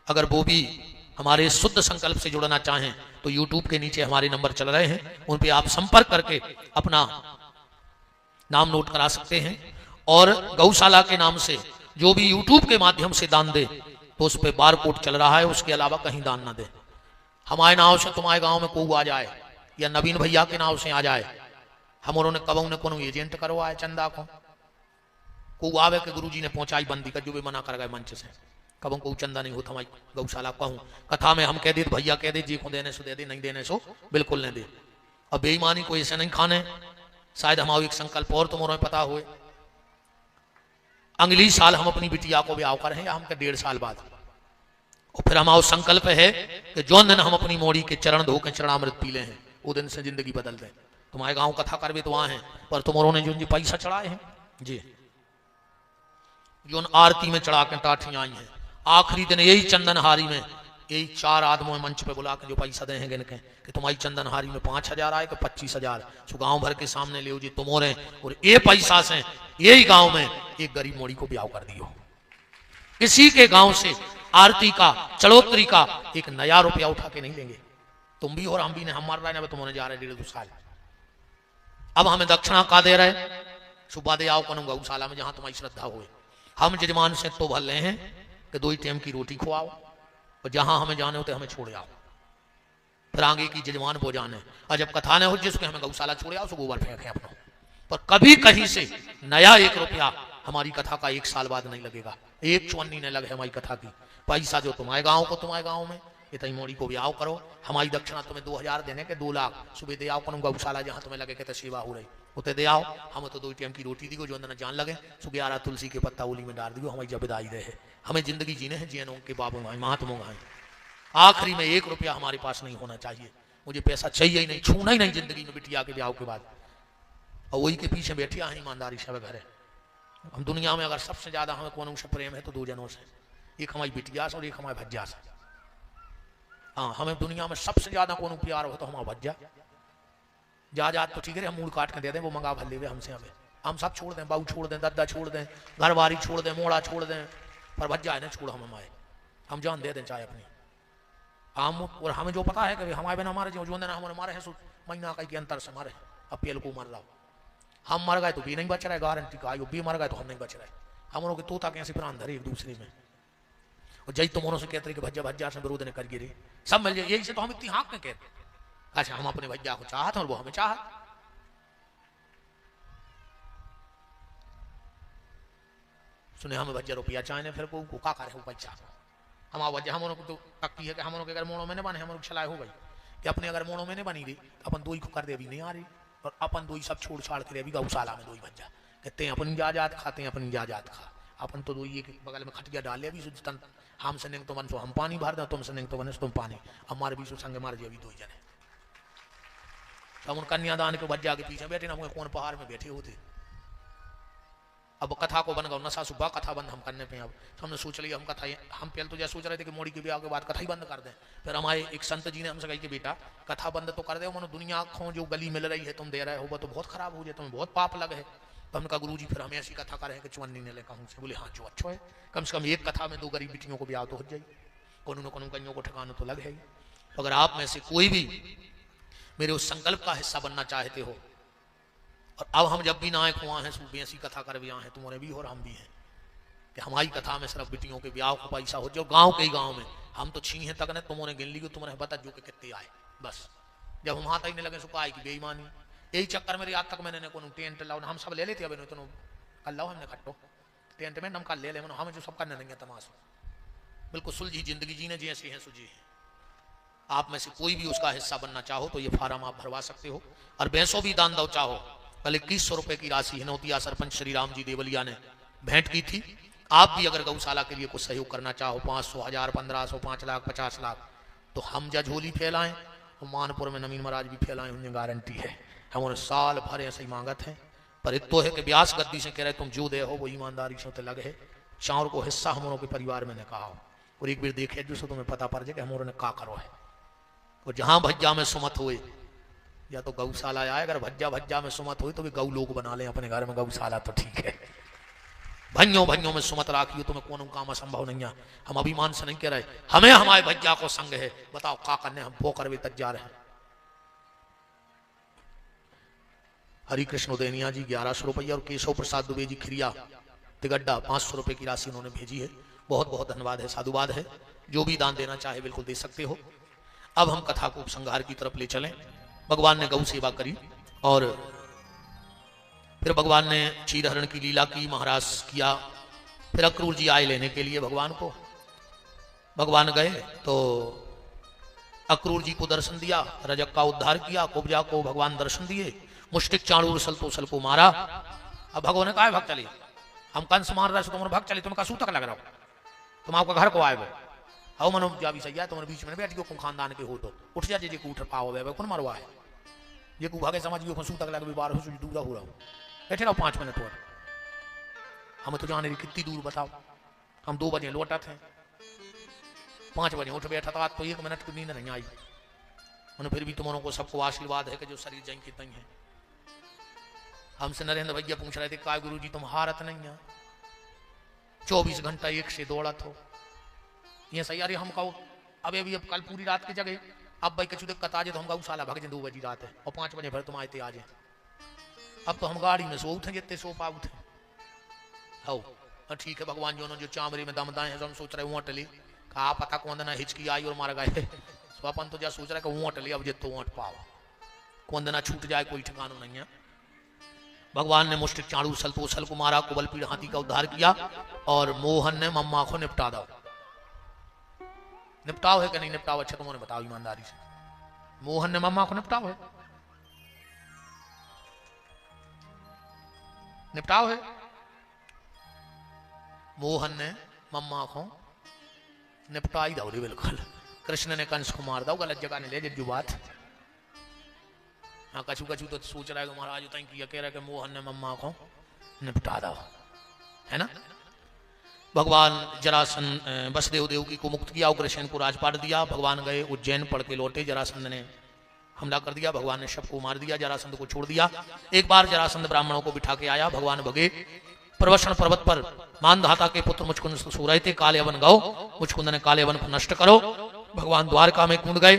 अगर वो भी हमारे शुद्ध संकल्प से जुड़ना चाहें तो यूट्यूब के नीचे हमारे नंबर चल रहे हैं, उन पे आप संपर्क करके अपना नाम नोट करा सकते हैं। और गौशाला के नाम से जो भी यूट्यूब के माध्यम से दान दे तो उस पर बार कोड चल रहा है, उसके अलावा कहीं दान ना दे। हमारे नाव से तुम्हारे गांव में कोई आ जाए या नवीन भैया के नाव से आ जाए, हम उन्होंने कब ने कोनो एजेंट करवाए चंदा को आवे के गुरुजी ने पहुंचाई बंदी का, जो भी मना कर गए मंच से, कब को चंदा नहीं होता हमारी गौशाला कहूँ कथा में। हम कह दे भैया कह दे जी को देने सो दे दे, नहीं देने सो बिल्कुल नहीं दे। अब बेईमानी को ऐसे नहीं खाने। शायद हमारा एक संकल्प और तुम्हारे पता हुए, अगली साल हम अपनी बिटिया को ब्याह कर हैं, या हम 1.5 साल बाद, और फिर हमारा संकल्प है कि जो दिन हम अपनी मोड़ी के चरण धो के चरणामृत पी ले हैं, वो दिन से जिंदगी बदल दे। तुम्हारे गांव कथा कर भी तो वहां है, पर तुम्हारों ने जो पैसा चढ़ाए हैं जी, जो आरती में चढ़ा के टाठियां आई हैं, आखिरी दिन यही चंदनहारी में यही 4 आदमों मंच पे बुला के जो पैसा दे हैं गिनके कि तुम्हारी चंदनहारी में 5,000 आए कि 25,000, सो गांव भर के सामने ले जी तुम्हारे, और ये पैसा से यही गांव में एक गरीब मोड़ी को ब्याह कर दियो। किसी के गांव से आरती का, चढ़ोतरी का 1 नया रुपया उठा के नहीं लेंगे। तुम भी और हम भी ने, हम मार रहे हैं, तुम्हारे जा रहे 1.5-2 साल। अब हमें दक्षिणा का दे रहे, सुबह दे आओ करूंगा गौशाला में जहां तुम्हारी श्रद्धा हुए। हम जजमान से तो भल रहे हैं कि 2 टाइम की रोटी खुआओ, और जहां हमें जाने होते हमें छोड़ आओ, फिर आगे की जजमान वो जाने। और जब कथा न हो जिसको हमें गौशाला छोड़ आओ, सो गोबर फेंके अपना। पर कभी कहीं से नया 1 रुपया हमारी कथा का 1 साल बाद नहीं लगेगा। 1 चवन्नी ने लगे हमारी कथा की पैसा, जो तुम्हारे गाँव को तुम्हारे गाँव में इतनी मोड़ी को ब्याह करो। हमारी दक्षिणा तुम्हें 2,000 देने के 2 लाख सुबह दे आओ करूँ गौशाला, जहां तुम्हें लगे कि सेवा हो रही उते दे आओ, हम तो 2 टाइम की रोटी दी जो अंदर जान लगे, सो 11 तुलसी के पत्ता उली में डाल दियो, हमारी जब विदाई रहे। हमें जिंदगी जीने हैं, जियन उनके बाबू गाए महात्मा गाए। आखिरी में 1 रुपया हमारे पास नहीं होना चाहिए, मुझे पैसा चाहिए ही नहीं, छूना ही नहीं जिंदगी में बिटिया के ब्याह के बाद। और वही के पीछे बैठे हैं ईमानदारी से घर है। हम दुनिया में अगर सबसे ज्यादा हमें कौन से प्रेम है तो 2 जनों से, एक हमारी बिटिया से और एक हमारे भज्जा से। हाँ, हमें दुनिया में सबसे ज्यादा कौन प्यार हो तो हमारा भज्जा। जा तो ठीक है, हम मूड काट के दे दें, वो मंगा भर ले हमसे। हमें हम सब छोड़ दें, बहू छोड़ दें, दादा छोड़ दें, घर बारी छोड़ दें, मोड़ा छोड़ दें, पर भज्जा है ना छोड़ हम हमारे। हम जान दे दें चाहे अपनी हम, और हमें जो पता है कि हमारे बिना हमारे जो दिन हमारे मारे हैं महीना का के अंतर से मारे। अब पेल को मर रहा, हम मर गए तो भी नहीं बच रहा है, गारंटी का। भी मर गए तो हम नहीं बच रहे। हम लोग तोता कैसे प्राण धरे एक दूसरे में, और जय तुम से कहते कि भज्जा भज्जा से विरोध ने कर गिरे सब मिल जाए। यही से तो हम इतनी हाँक में कहते। अच्छा, हम अपने भज्जा को चाहत और वो हमें चाहत। सुने हमें भज्जा रुपया चाहे फिर को का करे हो पैसा हमारा वजह। हम लोग तो तकती है कि हम लोग अगर मोड़ों में नहीं बने, हम लोग चलाए हो गई कि अपने अगर मोड़ों में नहीं बनी रही तो अपन 2 ही को कर दे, अभी नहीं आ रही। और अपन 2 ही सब छोड़ छाड़ के अभी गौशाला में 2 ही भज्जा कहते हैं, अपनी जाजात खाते हैं, अपनी जाजात खा। अपन तो 2 ही एक बगल में खटिया डाल ले, अभी सुन हम से नहीं तो मन सो हम पानी भर दें, तुम से नहीं तो बने तुम पानी। हमारे भी संग मारे जी अभी 2 ही जने। हम उन कन्यादान के भज्जा के पीछे बैठे ना, कौन पहाड़ में बैठे होते। अब कथा को बन गया नशा सुबह कथा बंद हम करने पे। अब हमने सोच लिया हम कथा, हम पहले तो जैसे सोच रहे थे कि मोड़ी के ब्याह के बाद कथा ही बंद कर दें। फिर हमारे एक संत जी ने हमसे कही कि बेटा कथा बंद तो कर दे, मनो दुनिया आँखों जो गली मिल रही है तुम दे रहे हो वो तो बहुत खराब हो जाए, तुम्हें बहुत पाप लगे है। तो हमने कहा गुरु जी फिर हमें ऐसी कथा करें कि चुन्नी ने लेकर हमसे। बोले हाँ जो अच्छा है, कम से कम एक कथा में 2 गरीब बेटियों को ब्याह तो हो जाए, कोनो न कोनो कन्यों को ठिकाना तो लगे। तो अगर आप में से कोई भी मेरे उस संकल्प का हिस्सा बनना चाहते हो, और अब हम जब भी नायक हुआ हैं सूबे ऐसी कथा कर भी हैं, तुम्हारे भी और हम भी हैं कि हमारी कथा में सिर्फ बेटियों के ब्याह को पैसा हो जाए। गांव के ही गांव में हम तो छीहे तक ने तुमने गिन ली, तुम्हारे बता जो कि कितने आए। बस जब हम हाथ ही नहीं लगे सुखा की बेईमानी। यही चक्कर में आज तक मैंने को टेंट लाओ, हम सब ले लेते अब तो कल लाओ हमने खट्टो टेंट में हम कल ले हमें जो सब करने नहीं है तमाशा। बिल्कुल सुलझी जिंदगी जीने जैसे हैं सुझी है। आप में से कोई भी उसका हिस्सा बनना चाहो तो ये फार्म आप भरवा सकते हो। और भैंसों भी दान दो चाहो, कल 2100 रुपए की राशि हिनौतिया सरपंच श्री राम जी देवलिया ने भेंट की थी। आप भी अगर गौशाला के लिए कुछ सहयोग करना चाहो 500, 1000, 1500, 5 लाख, 50 लाख, तो हम झोली फैलाएं और मानपुर में नमीन महाराज भी फैलाएं, उन्हें गारंटी है। हम उन्हें साल भर ऐसे ही मांगत हैं। पर इत तो है कि ब्यास गद्दी से कह रहे तुम जो दे हो वो ईमानदारी से लगे है। चाउर को हिस्सा हम लोगों के परिवार में ने कहा हो, और एक बार देखे जो तुम्हें पता पड़ जाए कि हम ने का करो है। और जहां भज्जा में सुमत हुए या तो गौशाला आए, अगर भज्जा में सुमत हुई तो भी गौ लोग बना ले अपने घर में, गौशाला तो ठीक है। भंजों में सुमत राखियो, तुम्हें कौन काम असंभव नहीं है। हम अभिमान से नहीं कह रहे, हमें हमारे भज्जा को संग है। बताओ का करने हम वो करवे तैयार हैं। हरि कृष्ण उदयनिया जी 1100 रुपया और केशव प्रसाद दुबे जी खिरिया तिगड्डा 500 रुपए की राशि उन्होंने भेजी है। बहुत बहुत धन्यवाद है, साधुवाद है। जो भी दान देना चाहे बिल्कुल दे सकते हो। अब हम कथा को उपसंहार की तरफ ले चलें। भगवान ने गौ सेवा करी और फिर भगवान ने क्षीरहरण की लीला की, महाराज किया। फिर अक्रूर जी आए लेने के लिए भगवान को। भगवान गए तो अक्रूर जी को दर्शन दिया, रजक का उद्धार किया, कुब्जा को भगवान दर्शन दिए, मुष्टिक चाणूर सल को मारा। अब भगवान ने कहा भक्त चलिए, हम कंस मार रहे तुम्हारे भक्त चलिए, तुम्हें सूतक लग रहा हो, तुम आपका घर को आए गए आओ मनो जा भी सही है, तुम्हारे बीच में बैठ गयो खानदान के हो तो उठ जा जे को उठ पाओ वे कौन मारवा है ये को भागे समझ गयो सूतक लग बार हो दूरा हो रहा हूं, बैठे रहो 5 मिनट और। हमें तो जाने कितनी दूर बताओ। हम 2 बजे लौटा थे, 5 बजे उठ बैठा था, तो 1 मिनट की नींद नहीं आई। उन्हें फिर भी तुम्हारों को सबको आशीर्वाद है कि जो शरीर जंग की तंग है। हमसे नरेंद्र भैया पूछ रहे थे काय गुरु जी तुम हारत नहीं है, 24 घंटा एक से दौड़त हो। ये सही यार हम कहो अब कल पूरी रात की जगह अब भाई कछु दिक्कत आ जाए तो हम गौशाला भाग जाए 2 बजे रात है और 5 बजे फिर तुम आते आ जाए। अब तो हम गाड़ी में सो उठे जितने सो पा उठे हो ठीक है। भगवान जो चामड़ी में दम दाए हैं, हम सोच रहे ऊँट ली कहा पता कौन ना हिचकी आई और मार गए। तो अपन तो जा सोच रहे कि ऊँट ली अब जितो ऊँट पाओ, कौन देना छूट जाए कोई ठिकाना नहीं है। भगवान ने मुष्टिक चाणू सल को मारा, कुबल पीड़ हाथी का उद्धार किया और मोहन ने मम्मा को निपटा दो। निपटाव है कि नहीं निपटाव? अच्छा तुमने बताओ ईमानदारी से। मोहन ने मम्मा को निपटाव है? निपटाओ है। मोहन ने मम्मा को निपटाई दो रे बिल्कुल। कृष्ण ने कंस को मार दो, गलत जगह ने ले जज्जू बात। हाँ कछु कछु तो सोच रहा है कि महाराज उतना किया कह रहा है कि मोहन ने मम्मा को निपटा दो, है ना। भगवान जरासंध वसुदेव देवकी को मुक्त किया, उग्रसेन को राजपाट दिया। भगवान गए उज्जैन, पढ़ के लौटे। जरासंध ने हमला कर दिया, भगवान ने सबको मार दिया, जरासंध को छोड़ दिया। एक बार जरासंध ब्राह्मणों को बिठा के आया, भगवान भगे। प्रवसन पर्वत पर मानधाता के पुत्र मुचकुंद सो रहे थे, कालेवन गौ। मुचकुंद ने कालेवन को नष्ट करो। भगवान द्वारका में कूद गए।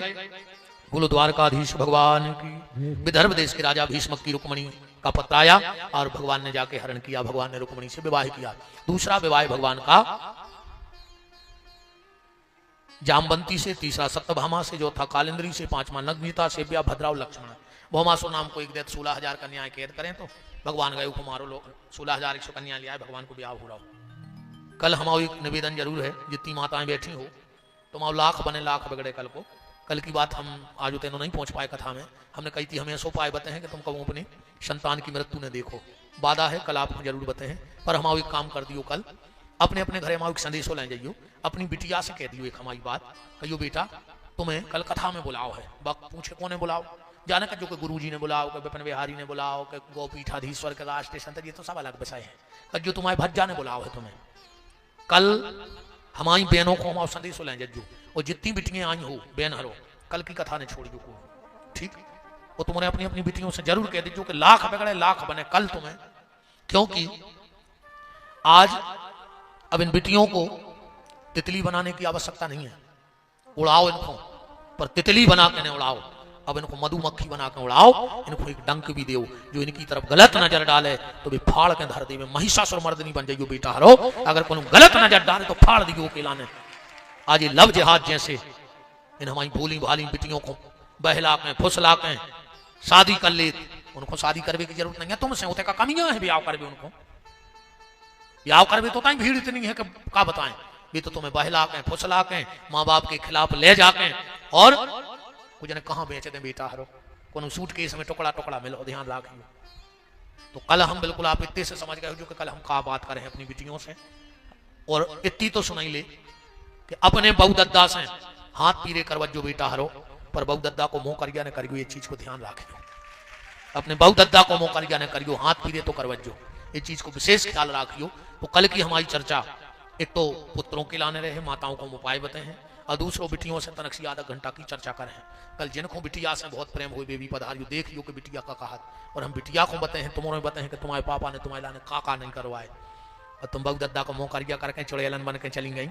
बोलो द्वारकाधीश भगवान की। विदर्भ देश के राजा भीष्मक की रुक्मणी का पत्र आया और भगवान ने जाके हरण किया। भगवान ने रुक्मणी से विवाह किया। दूसरा विवाह भगवान का जामवंती से, तीसरा सत्यभामा से, जो था कालिंद्री से, पांचवा नग्निता से, भद्राव लक्ष्मण। भौमासुर नाम को एक देख 16,000 कन्याएं कैद करें तो भगवान गए को मारो लोग। 16,100 कन्या ले आए, भगवान को ब्याह हो रहा हो। कल हमारा एक निवेदन जरूर है, जितनी माताएं बैठी हो तुम तो लाख बने लाख बिगड़े। कल की बात हम आज उतने नहीं पहुंच पाए कथा में। हमने कही थी हमें ऐसा उपाय बताए हैं कि तुम कबो अपनी संतान की मृत्यु ने देखो। वादा है कल आपको जरूर बताए हैं, पर हम एक काम कर दियो, कल अपने अपने घरे हमारे संदेशों ले जाइयो। अपनी बिटिया से कह दियो एक हमारी बात, कहियो बेटा तुम्हें कल कथा में बुलाओ है। वक्त पूछे कौन बुलाओ, जाने का जो कि गुरु जी ने बुलाओ, कि विपिन बिहारी ने बुलाओ, कि गौपीठाधीश्वर के राष्ट्रीय संत, ये तो सब अलग विषय है। कल जो तुम्हारे भज्जा ने बुलाओ है तुम्हें, कल हमारी बहनों को हमारे संदेशों ले जज्जू। और जितनी बिटियां आई हो बहन हरो, कल की कथा ने छोड़ दो को, ठीक। और तुम्हारे अपनी अपनी बिटियों से जरूर कह दीजिए कि लाख बिगड़े लाख बने कल तुम्हें। क्योंकि आज अब इन बिटियों को तितली बनाने की आवश्यकता नहीं है, उड़ाओ इनको, पर तितली बना के नहीं उड़ाओ। अब इनको मधुमक्खी बना के उड़ाओ, इनको एक डंक भी दो, जो इनकी तरफ गलत नजर डाले तो भी फाड़ के धरती में महिषासुर मर्दनी बन जाइयो बेटा हरो। अगर कोई गलत नजर डाले तो फाड़ दियो अकेला ने। आज ये लव जिहाद जैसे इन हमारी भोली भाली बिटियों को बहला के फुसला के शादी कर ले। उनको शादी करने की जरूरत नहीं है तुमसे, होते का कमियां है ब्याह करवे उनको। ब्याह करवे तो भीड़ इतनी है कि क्या बताएं। भी तो तुम्हें बहला के फुसला के माँ बाप के खिलाफ ले जाके और कुछ ने कहाँ बेच दे बेटा हरो, को सूटकेस में टुकड़ा टुकड़ा मिलो, ध्यान रखियो। तो कल हम बिल्कुल आप इतने से समझ गए जो कि कल हम क्या बात करें अपनी बिटियों से। और इतनी तो सुनाई ले कि अपने बहुदद्दा से हाथ पीरे करवजो बेटा हरो, पर बहुदद्दा को मुंह करिया ने करियो। ये चीज को ध्यान रखियो, अपने बहुदद्दा को मुंह करिया ने करियो, हाथ पीरे तो करवजो। ये चीज को विशेष ख्याल रखियो। तो कल की हमारी चर्चा एक तो पुत्रों के लाने रहे, माताओं को उपाय बताए हैं, और दूसरों बिटियों से तनक सी आधा घंटा की चर्चा करें। कल जिनको बिटिया से बहुत प्रेम हुई बेबी पधारियो, देखियो कि बिटिया का कहा। और हम बिटिया को बताए हैं, तुम्हारे बताए हैं कि तुम्हारे पापा ने तुम्हारे लाने का नहीं करवाए, और तुम बहुदद्दा को मुंह करिया करके चुड़ैलन बन के चली गई।